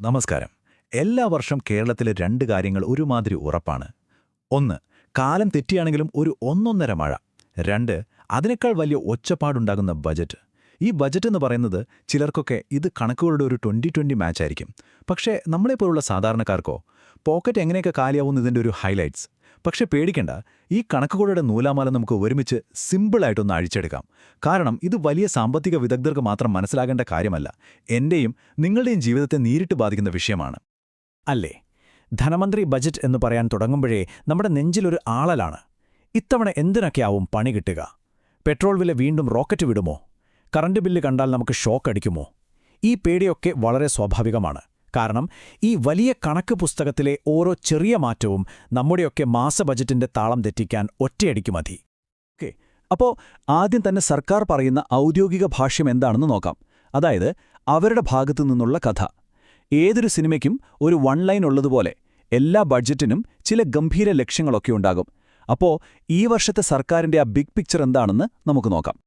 നമസ്കാരം. എല്ലാ വർഷം കേരളത്തിലെ രണ്ട് കാര്യങ്ങൾ ഒരുമാതിരി ഉറപ്പാണ്. ഒന്ന്, കാലം തെറ്റിയാണെങ്കിലും ഒരു ഒന്നൊന്നര മഴ. രണ്ട്, അതിനേക്കാൾ വലിയ ഒച്ചപ്പാടുണ്ടാകുന്ന ബജറ്റ്. ഈ ബജറ്റ് എന്ന് പറയുന്നത് ചിലർക്കൊക്കെ ഇത് കണക്കുകളുടെ ഒരു 2020 മാച്ചായിരിക്കും. പക്ഷേ നമ്മളെപ്പോലുള്ള സാധാരണക്കാർക്കോ പോക്കറ്റ് എങ്ങനെയൊക്കെ കാലിയാവുന്നതിൻ്റെ ഒരു ഹൈലൈറ്റ്സ്. പക്ഷെ പേടിക്കേണ്ട, ഈ കണക്കുകളുടെ നൂലാമാല നമുക്ക് ഒരുമിച്ച് സിമ്പിളായിട്ടൊന്ന് അഴിച്ചെടുക്കാം. കാരണം ഇത് വലിയ സാമ്പത്തിക വിദഗ്ധർക്ക് മാത്രം മനസ്സിലാകേണ്ട കാര്യമല്ല, എന്റെയും നിങ്ങളുടെയും ജീവിതത്തെ നേരിട്ട് ബാധിക്കുന്ന വിഷയമാണ്. അല്ലേ? ധനമന്ത്രി ബജറ്റ് എന്ന് പറയാൻ തുടങ്ങുമ്പോഴേ നമ്മുടെ നെഞ്ചിലൊരു ആളലാണ്. ഇത്തവണ എന്തിനൊക്കെയാവും പണി കിട്ടുക? പെട്രോൾ വില വീണ്ടും റോക്കറ്റ് വിടുമോ? കറണ്ട് ബില്ല് കണ്ടാൽ നമുക്ക് ഷോക്ക് അടിക്കുമോ? ഈ പേടിയൊക്കെ വളരെ സ്വാഭാവികമാണ്. കാരണം ഈ വലിയ കണക്ക് പുസ്തകത്തിലെ ഓരോ ചെറിയ മാറ്റവും നമ്മുടെയൊക്കെ മാസ ബജറ്റിന്റെ താളം തെറ്റിക്കാൻ ഒറ്റയടിക്ക് മതി. ഓക്കെ, അപ്പോൾ ആദ്യം തന്നെ സർക്കാർ പറയുന്ന ഔദ്യോഗിക ഭാഷ്യം എന്താണെന്ന് നോക്കാം. അതായത് അവരുടെ ഭാഗത്തു നിന്നുള്ള കഥ. ഏതൊരു സിനിമയ്ക്കും ഒരു വൺ ലൈൻ ഉള്ളതുപോലെ എല്ലാ ബഡ്ജറ്റിനും ചില ഗംഭീര ലക്ഷ്യങ്ങളൊക്കെ ഉണ്ടാകും. അപ്പോൾ ഈ വർഷത്തെ സർക്കാരിന്റെ ആ ബിഗ് പിക്ചർ എന്താണെന്ന് നമുക്ക് നോക്കാം.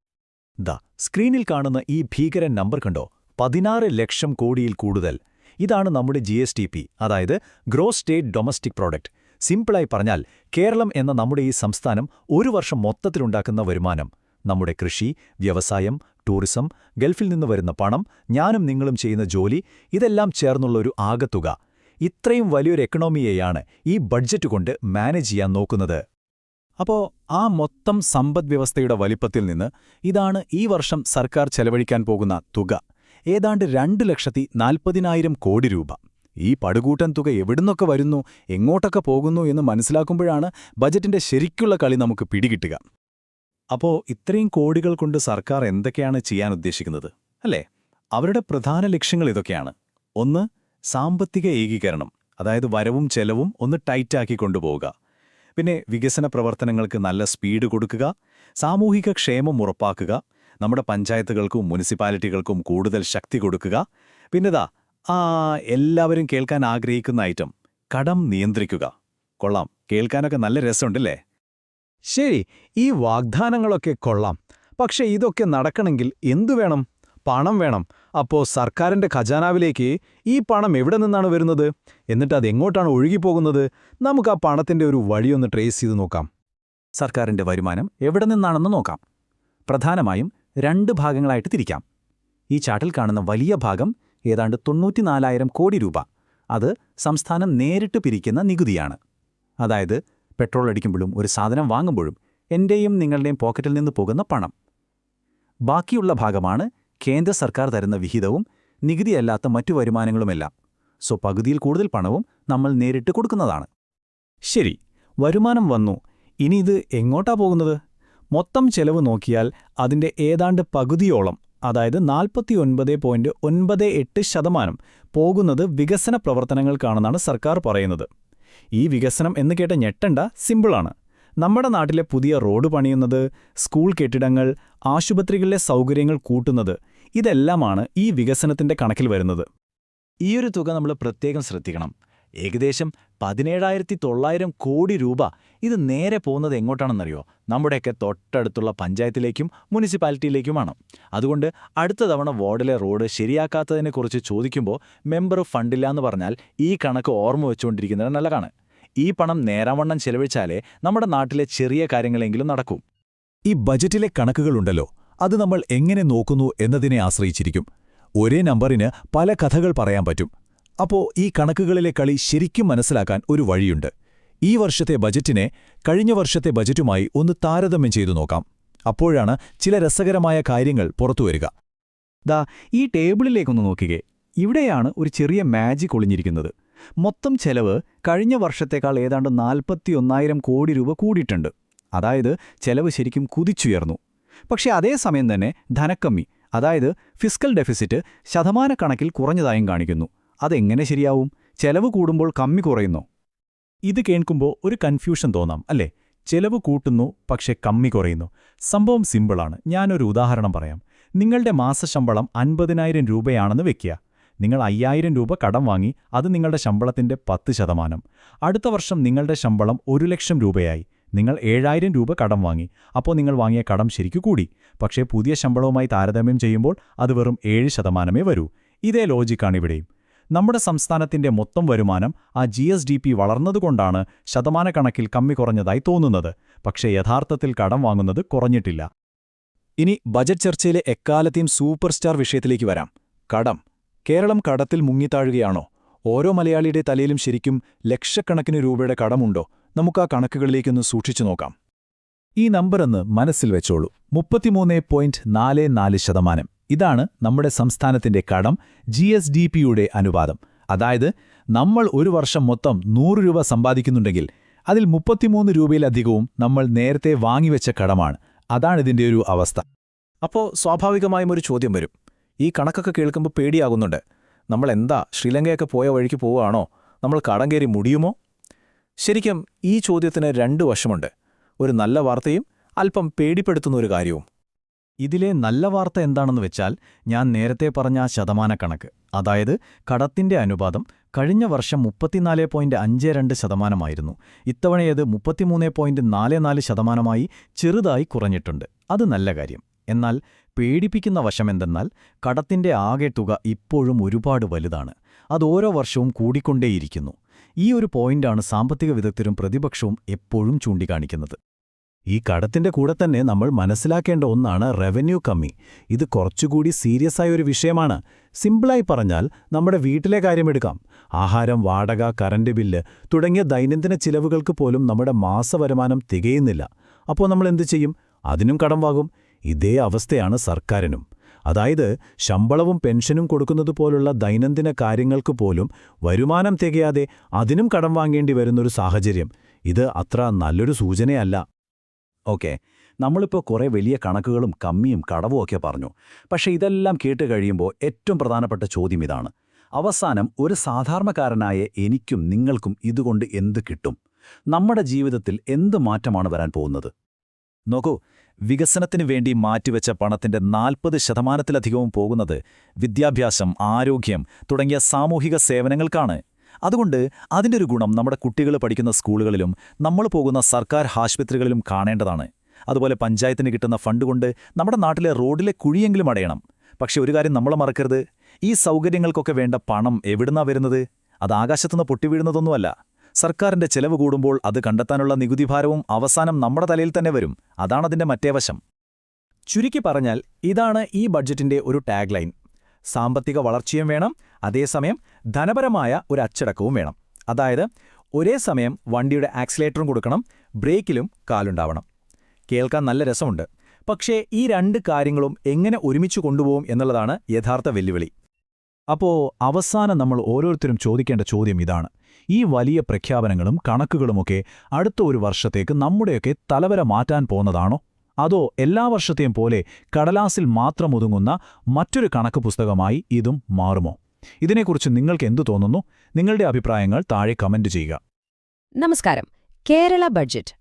സ്ക്രീനിൽ കാണുന്ന ഈ ഭീകരൻ നമ്പർ കണ്ടോ? 16 ലക്ഷം കോടിയിൽ കൂടുതൽ. ഇതാണ് നമ്മുടെ GSTP, അതായത് ഗ്രോസ് സ്റ്റേറ്റ് ഡൊമസ്റ്റിക് പ്രോഡക്റ്റ്. സിമ്പിളായി പറഞ്ഞാൽ കേരളം എന്ന നമ്മുടെ ഈ സംസ്ഥാനം ഒരു വർഷം മൊത്തത്തിലുണ്ടാക്കുന്ന വരുമാനം. നമ്മുടെ കൃഷി, വ്യവസായം, ടൂറിസം, ഗൾഫിൽ നിന്ന് വരുന്ന പണം, ഞാനും നിങ്ങളും ചെയ്യുന്ന ജോലി, ഇതെല്ലാം ചേർന്നുള്ളൊരു ആകത്തുക. ഇത്രയും വലിയൊരു എക്കണോമിയെയാണ് ഈ ബഡ്ജറ്റ് കൊണ്ട് മാനേജ് ചെയ്യാൻ നോക്കുന്നത്. അപ്പോൾ ആ മൊത്തം സമ്പദ്വ്യവസ്ഥയുടെ വലിപ്പത്തിൽ നിന്ന് ഇതാണ് ഈ വർഷം സർക്കാർ ചെലവഴിക്കാൻ പോകുന്ന തുക. ഏതാണ്ട് 2,40,000 കോടി രൂപ. ഈ പടുകൂട്ടൻ തുക എവിടുന്നൊക്കെ വരുന്നു, എങ്ങോട്ടൊക്കെ പോകുന്നു എന്ന് മനസ്സിലാക്കുമ്പോഴാണ് ബജറ്റിന്റെ ശരിക്കുള്ള കളി നമുക്ക് പിടികിട്ടുക. അപ്പോൾ ഇത്രയും കോടികൾ കൊണ്ട് സർക്കാർ എന്തൊക്കെയാണ് ചെയ്യാൻ ഉദ്ദേശിക്കുന്നത്, അല്ലേ? അവരുടെ പ്രധാന ലക്ഷ്യങ്ങൾ ഇതൊക്കെയാണ്. ഒന്ന്, സാമ്പത്തിക ഏകീകരണം, അതായത് വരവും ചെലവും ഒന്ന് ടൈറ്റാക്കി കൊണ്ടുപോവുക. പിന്നെ വികസന പ്രവർത്തനങ്ങൾക്ക് നല്ല സ്പീഡ് കൊടുക്കുക, സാമൂഹിക ക്ഷേമം ഉറപ്പാക്കുക, നമ്മുടെ പഞ്ചായത്തുകൾക്കും മുനിസിപ്പാലിറ്റികൾക്കും കൂടുതൽ ശക്തി കൊടുക്കുക. പിന്നെതാ എല്ലാവരും കേൾക്കാൻ ആഗ്രഹിക്കുന്ന ഐറ്റം, കടം നിയന്ത്രിക്കുക. കൊള്ളാം, കേൾക്കാനൊക്കെ നല്ല രസമുണ്ടല്ലേ? ശരി, ഈ വാഗ്ദാനങ്ങളൊക്കെ കൊള്ളാം. പക്ഷെ ഇതൊക്കെ നടക്കണമെങ്കിൽ എന്തു വേണം? പണം വേണം. അപ്പോൾ സർക്കാരിന്റെ ഖജാനാവിലേക്ക് ഈ പണം എവിടെ നിന്നാണ് വരുന്നത്? എന്നിട്ട് അതെങ്ങോട്ടാണ് ഒഴുകിപ്പോകുന്നത്? നമുക്ക് ആ പണത്തിന്റെ ഒരു വഴിയൊന്ന് ട്രേസ് ചെയ്ത് നോക്കാം. സർക്കാരിന്റെ വരുമാനം എവിടെ നിന്നാണെന്ന് നോക്കാം. പ്രധാനമായും 2 ഭാഗങ്ങളായിട്ട് തിരിക്കാം. ഈ ചാർട്ടിൽ കാണുന്ന വലിയ ഭാഗം ഏതാണ്ട് 94,000 കോടി രൂപ. അത് സംസ്ഥാനം നേരിട്ട് പിരിക്കുന്ന നികുതിയാണ്. അതായത് പെട്രോൾ അടിക്കുമ്പോഴും ഒരു സാധനം വാങ്ങുമ്പോഴും എന്റെയും നിങ്ങളുടെയും പോക്കറ്റിൽ നിന്ന് പോകുന്ന പണം. ബാക്കിയുള്ള ഭാഗമാണ് കേന്ദ്ര സർക്കാർ തരുന്ന വിഹിതവും നികുതിയല്ലാത്ത മറ്റു വരുമാനങ്ങളുമെല്ലാം. സോ പകുതിയിൽ കൂടുതൽ പണവും നമ്മൾ നേരിട്ട് കൊടുക്കുന്നതാണ്. ശരി, വരുമാനം വന്നു. ഇനി ഇത് എങ്ങോട്ടാ പോകുന്നത്? മൊത്തം ചെലവ് നോക്കിയാൽ അതിന്റെ ഏതാണ്ട് പകുതിയോളം, അതായത് 49.98% പോകുന്നത് വികസന പ്രവർത്തനങ്ങൾക്കാണെന്നാണ് സർക്കാർ പറയുന്നത്. ഈ വികസനം എന്ന് കേട്ട ഞെട്ടണ്ട, സിമ്പിളാണ്. നമ്മുടെ നാട്ടിലെ പുതിയ റോഡ് പണിയുന്നത്, സ്കൂൾ കെട്ടിടങ്ങൾ, ആശുപത്രികളിലെ സൗകര്യങ്ങൾ കൂട്ടുന്നത്, ഇതെല്ലാമാണ് ഈ വികസനത്തിന്റെ കണക്കിൽ വരുന്നത്. ഈയൊരു തുക നമ്മൾ പ്രത്യേകം ശ്രദ്ധിക്കണം. ഏകദേശം 17,900 കോടി രൂപ. ഇത് നേരെ പോകുന്നത് എങ്ങോട്ടാണെന്നറിയോ? നമ്മുടെയൊക്കെ തൊട്ടടുത്തുള്ള പഞ്ചായത്തിലേക്കും മുനിസിപ്പാലിറ്റിയിലേക്കുമാണ്. അതുകൊണ്ട് അടുത്ത തവണ വാർഡിലെ റോഡ് ശരിയാക്കാത്തതിനെക്കുറിച്ച് ചോദിക്കുമ്പോൾ മെമ്പർ ഫണ്ടില്ലാന്ന് പറഞ്ഞാൽ ഈ കണക്ക് ഓർമ്മ വെച്ചുകൊണ്ടിരിക്കുന്നത് നല്ലതാണ്. ഈ പണം നേരാവണ്ണം ചെലവഴിച്ചാലേ നമ്മുടെ നാട്ടിലെ ചെറിയ കാര്യങ്ങളെങ്കിലും നടക്കൂ. ഈ ബജറ്റിലെ കണക്കുകളുണ്ടല്ലോ, അത് നമ്മൾ എങ്ങനെ നോക്കുന്നു എന്നതിനെ ആശ്രയിച്ചിരിക്കും. ഒരേ നമ്പറിന് പല കഥകൾ പറയാൻ പറ്റും. അപ്പോൾ ഈ കണക്കുകളിലെ കളി ശരിക്കും മനസ്സിലാക്കാൻ ഒരു വഴിയുണ്ട്. ഈ വർഷത്തെ ബജറ്റിനെ കഴിഞ്ഞ വർഷത്തെ ബജറ്റുമായി ഒന്ന് താരതമ്യം ചെയ്തു നോക്കാം. അപ്പോഴാണ് ചില രസകരമായ കാര്യങ്ങൾ പുറത്തുവരിക. ഈ ടേബിളിലേക്കൊന്ന് നോക്കിക്കേ. ഇവിടെയാണ് ഒരു ചെറിയ മാജിക് ഒളിഞ്ഞിരിക്കുന്നത്. മൊത്തം ചെലവ് കഴിഞ്ഞ വർഷത്തേക്കാൾ ഏതാണ്ട് 41,000 കോടി രൂപ കൂടിയിട്ടുണ്ട്. അതായത് ചെലവ് ശരിക്കും കുതിച്ചുയർന്നു. പക്ഷേ അതേസമയം തന്നെ ധനക്കമ്മി, അതായത് ഫിസ്ക്കൽ ഡെഫിസിറ്റ് ശതമാനക്കണക്കിൽ കുറഞ്ഞതായും കാണിക്കുന്നു. അതെങ്ങനെ ശരിയാവും? ചെലവ് കൂടുമ്പോൾ കമ്മി കുറയുന്നോ? ഇത് കേൾക്കുമ്പോൾ ഒരു കൺഫ്യൂഷൻ തോന്നാം, അല്ലേ? ചെലവ് കൂട്ടുന്നു, പക്ഷെ കമ്മി കുറയുന്നു. സംഭവം സിമ്പിളാണ്. ഞാനൊരു ഉദാഹരണം പറയാം. നിങ്ങളുടെ മാസശമ്പളം 50,000 രൂപയാണെന്ന് വെക്കുക. നിങ്ങൾ 5,000 രൂപ കടം വാങ്ങി. അത് നിങ്ങളുടെ ശമ്പളത്തിന്റെ 10%. അടുത്ത വർഷം നിങ്ങളുടെ ശമ്പളം 1,00,000 രൂപയായി. നിങ്ങൾ 7,000 രൂപ കടം വാങ്ങി. അപ്പോൾ നിങ്ങൾ വാങ്ങിയ കടം ശരിക്കു കൂടി. പക്ഷേ പുതിയ ശമ്പളവുമായി താരതമ്യം ചെയ്യുമ്പോൾ അത് വെറും 7% വരൂ. ഇതേ ലോജിക്കാണ് ഇവിടെയും. നമ്മുടെ സംസ്ഥാനത്തിന്റെ മൊത്തം വരുമാനം ആ GSDP വളർന്നതുകൊണ്ടാണ് ശതമാനക്കണക്കിൽ കമ്മി കുറഞ്ഞതായി തോന്നുന്നത്. പക്ഷേ യഥാർത്ഥത്തിൽ കടം വാങ്ങുന്നത് കുറഞ്ഞിട്ടില്ല. ഇനി ബജറ്റ് ചർച്ചയിലെ എക്കാലത്തെയും സൂപ്പർ സ്റ്റാർ വിഷയത്തിലേക്ക് വരാം. കടം. കേരളം കടത്തിൽ മുങ്ങിത്താഴുകയാണോ? ഓരോ മലയാളിയുടെ തലയിലും ശരിക്കും ലക്ഷക്കണക്കിന് രൂപയുടെ കടമുണ്ടോ? നമുക്ക് ആ കണക്കുകളിലേക്കൊന്ന് സൂക്ഷിച്ചു നോക്കാം. ഈ നമ്പറൊന്ന് മനസ്സിൽ വെച്ചോളൂ. 33.44%. ഇതാണ് നമ്മുടെ സംസ്ഥാനത്തിന്റെ കടം GSDPയുടെ അനുപാതം. അതായത് നമ്മൾ ഒരു വർഷം മൊത്തം 100 രൂപ സമ്പാദിക്കുന്നുണ്ടെങ്കിൽ അതിൽ 33 രൂപയിലധികവും നമ്മൾ നേരത്തെ വാങ്ങിവെച്ച കടമാണ്. അതാണിതിന്റെ ഒരു അവസ്ഥ. അപ്പോൾ സ്വാഭാവികമായും ഒരു ചോദ്യം വരും. ഈ കണക്കൊക്കെ കേൾക്കുമ്പോൾ പേടിയാകുന്നുണ്ട്. നമ്മൾ എന്താ ശ്രീലങ്കയൊക്കെ പോയ വഴിക്ക് പോവുകയാണോ? നമ്മൾ കടം കയറി മുടിയുമോ? ശരിക്കും ഈ ചോദ്യത്തിന് 2 വശമുണ്ട്. ഒരു നല്ല വാർത്തയും അല്പം പേടിപ്പെടുത്തുന്ന ഒരു കാര്യവും. ഇതിലെ നല്ല വാർത്ത എന്താണെന്ന് വെച്ചാൽ, ഞാൻ നേരത്തെ പറഞ്ഞ ആ ശതമാനക്കണക്ക്, അതായത് കടത്തിന്റെ അനുപാതം കഴിഞ്ഞ വർഷം 34.52%. ഇത്തവണയത് 33.44%. ചെറുതായി കുറഞ്ഞിട്ടുണ്ട്. അത് നല്ല കാര്യം. എന്നാൽ പേടിപ്പിക്കുന്ന വശമെന്തെന്നാൽ, കടത്തിന്റെ ആകെ തുക ഇപ്പോഴും ഒരുപാട് വലുതാണ്. അത് ഓരോ വർഷവും കൂടിക്കൊണ്ടേയിരിക്കുന്നു. ഈ ഒരു പോയിന്റാണ് സാമ്പത്തിക വിദഗ്ധരും പ്രതിപക്ഷവും എപ്പോഴും ചൂണ്ടിക്കാണിക്കുന്നത്. ഈ കടത്തിന്റെ കൂടെ തന്നെ നമ്മൾ മനസ്സിലാക്കേണ്ട ഒന്നാണ് റവന്യൂ കമ്മി. ഇത് കുറച്ചുകൂടി സീരിയസ് ആയ ഒരു വിഷയമാണ്. സിമ്പിളായി പറഞ്ഞാൽ, നമ്മുടെ വീട്ടിലെ കാര്യമെടുക്കാം. ആഹാരം, വാടക, കറന്റ് ബില്ല് തുടങ്ങിയ ദൈനംദിന ചിലവുകൾക്ക് പോലും നമ്മുടെ മാസവരുമാനം തികയുന്നില്ല. അപ്പോൾ നമ്മൾ എന്തു ചെയ്യും? അതിനും കടം വാങ്ങും. ഇതേ അവസ്ഥയാണ് സർക്കാരിനും. അതായത് ശമ്പളവും പെൻഷനും കൊടുക്കുന്നതുപോലുള്ള ദൈനംദിന കാര്യങ്ങൾക്ക് പോലും വരുമാനം തികയാതെ അതിനും കടം വാങ്ങേണ്ടി വരുന്നൊരു സാഹചര്യം. ഇത് അത്ര നല്ലൊരു സൂചനയല്ല. ഓക്കെ, നമ്മളിപ്പോൾ കുറേ വലിയ കണക്കുകളും കമ്മിയും കടവും ഒക്കെ പറഞ്ഞു. പക്ഷേ ഇതെല്ലാം കേട്ട് കഴിയുമ്പോൾ ഏറ്റവും പ്രധാനപ്പെട്ട ചോദ്യം ഇതാണ്: അവസാനം ഒരു സാധാരണക്കാരനായ എനിക്കും നിങ്ങൾക്കും ഇതുകൊണ്ട് എന്ത് കിട്ടും? നമ്മുടെ ജീവിതത്തിൽ എന്ത് മാറ്റമാണ് വരാൻ പോകുന്നത്? നോക്കൂ, വികസനത്തിനു വേണ്ടി മാറ്റിവെച്ച പണത്തിന്റെ 40% പോകുന്നത് വിദ്യാഭ്യാസം, ആരോഗ്യം തുടങ്ങിയ സാമൂഹിക സേവനങ്ങൾക്കാണ്. അതുകൊണ്ട് അതിൻ്റെ ഒരു ഗുണം നമ്മുടെ കുട്ടികൾ പഠിക്കുന്ന സ്കൂളുകളിലും നമ്മൾ പോകുന്ന സർക്കാർ ആശുപത്രികളിലും കാണേണ്ടതാണ്. അതുപോലെ പഞ്ചായത്തിന് കിട്ടുന്ന ഫണ്ട് കൊണ്ട് നമ്മുടെ നാട്ടിലെ റോഡിലെ കുഴിയെങ്കിലും അടയണം. പക്ഷെ ഒരു കാര്യം നമ്മൾ മറക്കരുത്, ഈ സൗകര്യങ്ങൾക്കൊക്കെ വേണ്ട പണം എവിടുന്നാ വരുന്നത്? അത് ആകാശത്തുനിന്ന് പൊട്ടിവീഴുന്നതൊന്നുമല്ല. സർക്കാരിന്റെ ചെലവ് കൂടുമ്പോൾ അത് കണ്ടെത്താനുള്ള നികുതിഭാരവും അവസാനം നമ്മുടെ തലയിൽ തന്നെ വരും. അതാണതിന്റെ മറ്റേ വശം. ചുരുക്കി പറഞ്ഞാൽ, ഇതാണ് ഈ ബഡ്ജറ്റിന്റെ ഒരു ടാഗ് ലൈൻ. സാമ്പത്തിക വളർച്ചയും വേണം, അതേസമയം ധനപരമായ ഒരു അച്ചടക്കവും വേണം. അതായത് ഒരേ സമയം വണ്ടിയുടെ ആക്സിലേറ്ററും കൊടുക്കണം, ബ്രേക്കിലും കാലുണ്ടാവണം. കേൾക്കാൻ നല്ല രസമുണ്ട്. പക്ഷേ ഈ 2 കാര്യങ്ങളും എങ്ങനെ ഒരുമിച്ച് കൊണ്ടുപോകും എന്നുള്ളതാണ് യഥാർത്ഥ വെല്ലുവിളി. അപ്പോൾ അവസാനം നമ്മൾ ഓരോരുത്തരും ചോദിക്കേണ്ട ചോദ്യം ഇതാണ്: ഈ വലിയ പ്രഖ്യാപനങ്ങളും കണക്കുകളുമൊക്കെ അടുത്ത ഒരു വർഷത്തേക്ക് നമ്മുടെയൊക്കെ തലവര മാറ്റാൻ പോകുന്നതാണോ? അതോ എല്ലാ വർഷത്തെയും പോലെ കടലാസിൽ മാത്രം ഒതുങ്ങുന്ന മറ്റൊരു കണക്ക് പുസ്തകമായി ഇതും മാറുമോ? ഇതിനെക്കുറിച്ച് നിങ്ങൾക്ക് എന്തു തോന്നുന്നു? നിങ്ങളുടെ അഭിപ്രായങ്ങൾ താഴെ കമന്റ് ചെയ്യുക. നമസ്കാരം. കേരള ബഡ്ജറ്റ്.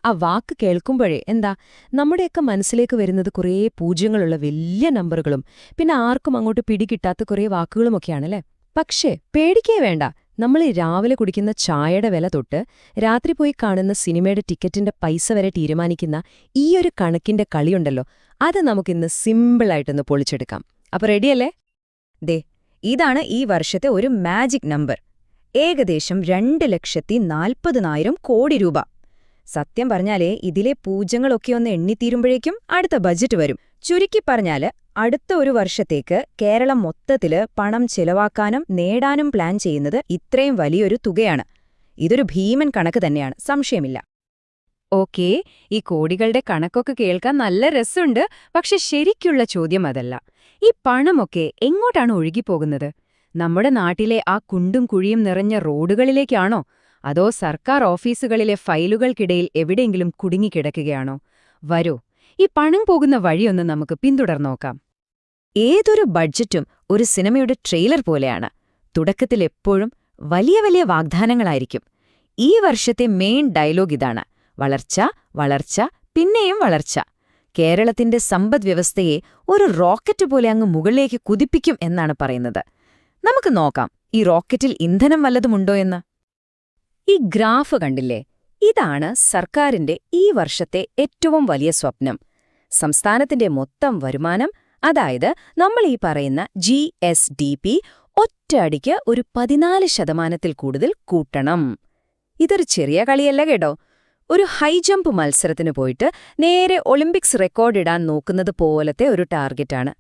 ആ വാക്ക് കേൾക്കുമ്പോഴേ എന്താ നമ്മുടെയൊക്കെ മനസ്സിലേക്ക് വരുന്നത്? കുറേ പൂജ്യങ്ങളുള്ള വലിയ നമ്പറുകളും പിന്നെ ആർക്കും അങ്ങോട്ട് പിടികിട്ടാത്ത കുറേ വാക്കുകളുമൊക്കെയാണല്ലേ. പക്ഷേ പേടിക്കേ വേണ്ട. നമ്മൾ ഈ രാവിലെ കുടിക്കുന്ന ചായയുടെ വില തൊട്ട് രാത്രി പോയി കാണുന്ന സിനിമയുടെ ടിക്കറ്റിന്റെ പൈസ വരെ തീരുമാനിക്കുന്ന ഈ ഒരു കണക്കിന്റെ കളിയുണ്ടല്ലോ, അത് നമുക്കിന്ന് സിമ്പിളായിട്ടൊന്ന് പൊളിച്ചെടുക്കാം. അപ്പൊ റെഡിയല്ലേ? ദേ, ഇതാണ് ഈ വർഷത്തെ ഒരു മാജിക് നമ്പർ. ഏകദേശം 2,40,000 കോടി രൂപ. സത്യം പറഞ്ഞാലേ ഇതിലെ പൂജ്യങ്ങളൊക്കെ ഒന്ന് എണ്ണിത്തീരുമ്പോഴേക്കും അടുത്ത ബജറ്റ് വരും. ചുരുക്കി പറഞ്ഞാല് അടുത്ത ഒരു വർഷത്തേക്ക് കേരളം മൊത്തത്തില് പണം ചെലവാക്കാനും നേടാനും പ്ലാൻ ചെയ്യുന്നത് ഇത്രയും വലിയൊരു തുകയാണ്. ഇതൊരു ഭീമൻ കണക്ക് തന്നെയാണ്, സംശയമില്ല. ഓക്കേ, ഈ കോടികളുടെ കണക്കൊക്കെ കേൾക്കാൻ നല്ല രസമുണ്ട്. പക്ഷെ ശരിക്കുള്ള ചോദ്യം അതല്ല. ഈ പണമൊക്കെ എങ്ങോട്ടാണ് ഒഴുകിപ്പോകുന്നത്? നമ്മുടെ നാട്ടിലെ ആ കുണ്ടും കുഴിയും നിറഞ്ഞ റോഡുകളിലേക്കാണോ? അതോ സർക്കാർ ഓഫീസുകളിലെ ഫയലുകൾക്കിടയിൽ എവിടെയെങ്കിലും കുടുങ്ങിക്കിടക്കുകയാണോ? വരൂ, ഈ പണം പോകുന്ന വഴിയൊന്ന് നമുക്ക് പിന്തുടർന്നോക്കാം. ഏതൊരു ബഡ്ജറ്റും ഒരു സിനിമയുടെ ട്രെയിലർ പോലെയാണ്. തുടക്കത്തിൽ എപ്പോഴും വലിയ വലിയ വാഗ്ദാനങ്ങളായിരിക്കും. ഈ വർഷത്തെ മെയിൻ ഡയലോഗ് ഇതാണ്: വളർച്ച, വളർച്ച, പിന്നെയും വളർച്ച. കേരളത്തിന്റെ സമ്പദ്വ്യവസ്ഥയെ ഒരു റോക്കറ്റ് പോലെ അങ്ങ് മുകളിലേക്ക് കുതിപ്പിക്കും എന്നാണ് പറയുന്നത്. നമുക്ക് നോക്കാം, ഈ റോക്കറ്റിൽ ഇന്ധനം വല്ലതുമുണ്ടോ എന്ന്. ഈ ഗ്രാഫ് കണ്ടില്ലേ? ഇതാണ് സർക്കാരിന്റെ ഈ വർഷത്തെ ഏറ്റവും വലിയ സ്വപ്നം. സംസ്ഥാനത്തിന്റെ മൊത്തം വരുമാനം, അതായത് നമ്മൾ ഈ പറയുന്ന GSDP, ഒറ്റയടിക്ക് ഒരു 14% കൂടുതൽ കൂട്ടണം. ഇതൊരു ചെറിയ കളിയല്ല കേട്ടോ. ഒരു ഹൈ ജമ്പ് മത്സരത്തിന് പോയിട്ട് നേരെ ഒളിമ്പിക്സ് റെക്കോർഡിടാൻ നോക്കുന്നത് പോലത്തെ ഒരു ടാർഗറ്റാണ്.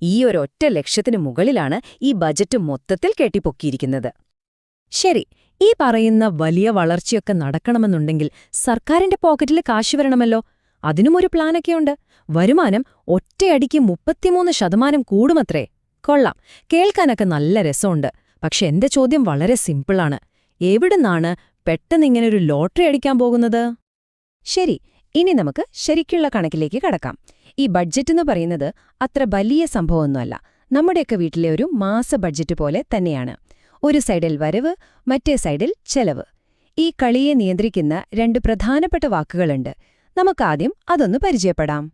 ഈ ഒരൊറ്റ ലക്ഷ്യത്തിനു മുകളിലാണ് ഈ ബജറ്റ് മൊത്തത്തിൽ കെട്ടിപ്പൊക്കിയിരിക്കുന്നത്. ശരി, ഈ പറയുന്ന വലിയ വളർച്ചയൊക്കെ നടക്കണമെന്നുണ്ടെങ്കിൽ സർക്കാരിന്റെ പോക്കറ്റിൽ കാശ് വരണമല്ലോ. അതിനുമൊരു പ്ലാനൊക്കെയുണ്ട്. വരുമാനം ഒറ്റയടിക്ക് 33% കൂടുമത്രേ. കൊള്ളാം, കേൾക്കാനൊക്കെ നല്ല രസമുണ്ട്. പക്ഷെ എന്റെ ചോദ്യം വളരെ സിമ്പിളാണ്. എവിടുന്നാണ് പെട്ടെന്നിങ്ങനൊരു ലോട്ടറി അടിക്കാൻ പോകുന്നത്? ശരി, ഇനി നമുക്ക് ശരിക്കുള്ള കണക്കിലേക്ക് കടക്കാം. ഈ ബഡ്ജറ്റെന്ന് പറയുന്നത് അത്ര വലിയ സംഭവമൊന്നുമല്ല. നമ്മുടെയൊക്കെ വീട്ടിലെ ഒരു മാസ ബഡ്ജറ്റ് പോലെ തന്നെയാണ്. ഒരു സൈഡിൽ വരവ്, മറ്റേ സൈഡിൽ ചെലവ്. ഈ കളിയെ നിയന്ത്രിക്കുന്ന 2 പ്രധാനപ്പെട്ട വാക്കുകളുണ്ട്. നമുക്കാദ്യം അതൊന്ന് പരിചയപ്പെടാം.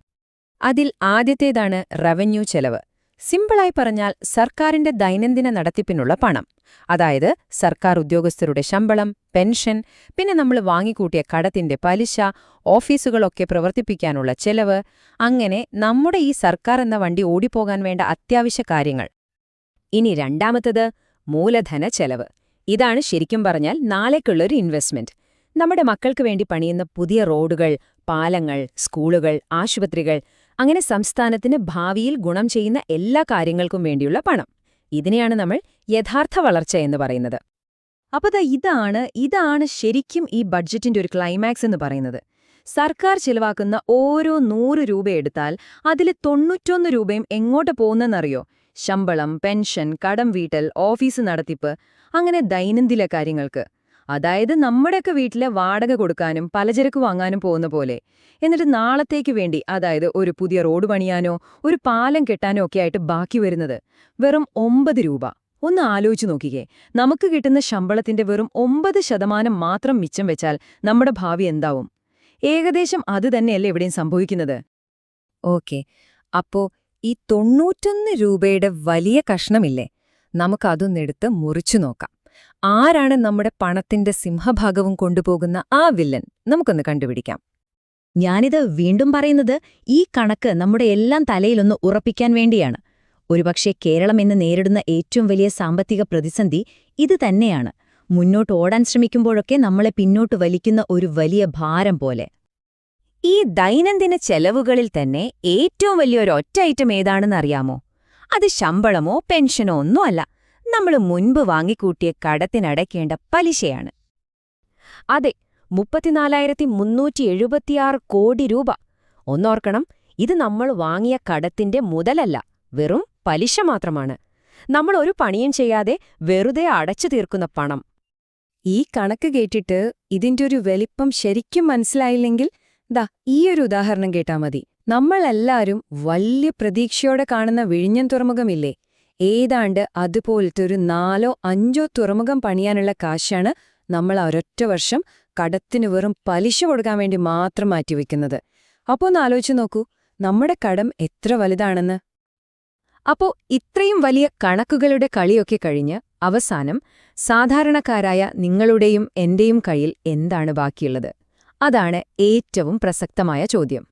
അതിൽ ആദ്യത്തേതാണ് റവന്യൂ ചെലവ്. സിമ്പിളായി പറഞ്ഞാൽ സർക്കാരിന്റെ ദൈനംദിന നടത്തിപ്പിനുള്ള പണം. അതായത് സർക്കാർ ഉദ്യോഗസ്ഥരുടെ ശമ്പളം, പെൻഷൻ, പിന്നെ നമ്മൾ വാങ്ങിക്കൂട്ടിയ കടത്തിന്റെ പലിശ, ഓഫീസുകളൊക്കെ പ്രവർത്തിപ്പിക്കാനുള്ള ചെലവ്, അങ്ങനെ നമ്മുടെ ഈ സർക്കാർ എന്ന വണ്ടി ഓടിപ്പോകാൻ വേണ്ട അത്യാവശ്യ കാര്യങ്ങൾ. ഇനി രണ്ടാമത്തത് മൂലധന ചെലവ്. ഇതാണ് ശരിക്കും പറഞ്ഞാൽ നാളേക്കുള്ളൊരു ഇൻവെസ്റ്റ്മെന്റ്. നമ്മുടെ മക്കൾക്ക് വേണ്ടി പണിയുന്ന പുതിയ റോഡുകൾ, പാലങ്ങൾ, സ്കൂളുകൾ, ആശുപത്രികൾ, അങ്ങനെ സംസ്ഥാനത്തിന് ഭാവിയിൽ ഗുണം ചെയ്യുന്ന എല്ലാ കാര്യങ്ങൾക്കും വേണ്ടിയുള്ള പണം. ഇതിനെയാണ് നമ്മൾ യഥാർത്ഥ വളർച്ച എന്ന് പറയുന്നത്. അപ്പോൾ ഇതാണ് ശരിക്കും ഈ ബഡ്ജറ്റിന്റെ ഒരു ക്ലൈമാക്സ് എന്ന് പറയുന്നത്. സർക്കാർ ചിലവാക്കുന്ന ഓരോ 100 രൂപ എടുത്താൽ അതിൽ 91 രൂപയും എങ്ങോട്ട് പോകുന്നെന്നറിയോ? ശമ്പളം, പെൻഷൻ, കടം വീട്ടൽ, ഓഫീസ് നടത്തിപ്പ്, അങ്ങനെ ദൈനംദിന കാര്യങ്ങൾക്ക്. അതായത് നമ്മുടെയൊക്കെ വീട്ടിലെ വാടക കൊടുക്കാനും പലചരക്ക് വാങ്ങാനും പോകുന്ന പോലെ. എന്നിട്ട് നാളത്തേക്ക് വേണ്ടി, അതായത് ഒരു പുതിയ റോഡ് പണിയാനോ ഒരു പാലം കെട്ടാനോ ഒക്കെ ആയിട്ട് ബാക്കി വരുന്നത് വെറും 9 രൂപ. ഒന്ന് ആലോചിച്ചു നോക്കിക്കേ. നമുക്ക് കിട്ടുന്ന ശമ്പളത്തിന്റെ വെറും 9% മാത്രം മിച്ചം വെച്ചാൽ നമ്മുടെ ഭാവി എന്താവും? ഏകദേശം അത് തന്നെയല്ലേ എവിടെയും സംഭവിക്കുന്നത്? ഓക്കെ, അപ്പോ ഈ 91 രൂപയുടെ വലിയ കഷ്ണമില്ലേ, നമുക്കതൊന്നെടുത്ത് മുറിച്ചു നോക്കാം. ആരാണ് നമ്മുടെ പണത്തിന്റെ സിംഹഭാഗവും കൊണ്ടുപോകുന്ന ആ വില്ലൻ? നമുക്കൊന്ന് കണ്ടുപിടിക്കാം. ഞാനിത് വീണ്ടും പറയുന്നത് ഈ കണക്ക് നമ്മുടെ എല്ലാം തലയിലൊന്ന് ഉറപ്പിക്കാൻ വേണ്ടിയാണ്. ഒരുപക്ഷെ കേരളം ഇന്ന് നേരിടുന്ന ഏറ്റവും വലിയ സാമ്പത്തിക പ്രതിസന്ധി ഇത് തന്നെയാണ്. മുന്നോട്ട് ഓടാൻ ശ്രമിക്കുമ്പോഴൊക്കെ നമ്മളെ പിന്നോട്ട് വലിക്കുന്ന ഒരു വലിയ ഭാരം പോലെ. ഈ ദൈനംദിന ചെലവുകളിൽ തന്നെ ഏറ്റവും വലിയൊരു ഒറ്റ ഐറ്റം ഏതാണെന്നറിയാമോ? അത് ശമ്പളമോ പെൻഷനോ ഒന്നുമല്ല, നമ്മൾ മുൻപ് വാങ്ങിക്കൂട്ടിയ കടത്തിനടയ്ക്കേണ്ട പലിശയാണ്. അതെ, 34,376 കോടി രൂപ. ഒന്നോർക്കണം, ഇത് നമ്മൾ വാങ്ങിയ കടത്തിന്റെ മുതലല്ല, വെറും പലിശ മാത്രമാണ്. നമ്മൾ ഒരു പണിയും ചെയ്യാതെ വെറുതെ അടച്ചു തീർക്കുന്ന പണം. ഈ കണക്ക് കേട്ടിട്ട് ഇതിന്റെ ഒരു വലിപ്പം ശരിക്കും മനസ്സിലായില്ലെങ്കിൽ ദാ ഈയൊരു ഉദാഹരണം കേട്ടാ മതി. നമ്മളെല്ലാരും വലിയ പ്രതീക്ഷയോടെ കാണുന്ന വിഴിഞ്ഞം തുറമുഖമില്ലേ? ഏതാണ്ട് അതുപോലത്തെ ഒരു 4-5 തുറമുഖം പണിയാനുള്ള കാശാണ് നമ്മൾ ഒരൊറ്റ വർഷം കടത്തിന് വെറും പലിശ കൊടുക്കാൻ വേണ്ടി മാത്രം മാറ്റിവെക്കുന്നത്. അപ്പോ ഒന്ന് ആലോചിച്ചു നോക്കൂ, നമ്മുടെ കടം എത്ര വലുതാണെന്ന്. അപ്പോ ഇത്രയും വലിയ കണക്കുകളുടെ കളിയൊക്കെ കഴിഞ്ഞ് അവസാനം സാധാരണക്കാരായ നിങ്ങളുടെയും എന്റെയും കയ്യിൽ എന്താണ് ബാക്കിയുള്ളത്? അതാണ് ഏറ്റവും പ്രസക്തമായ ചോദ്യം.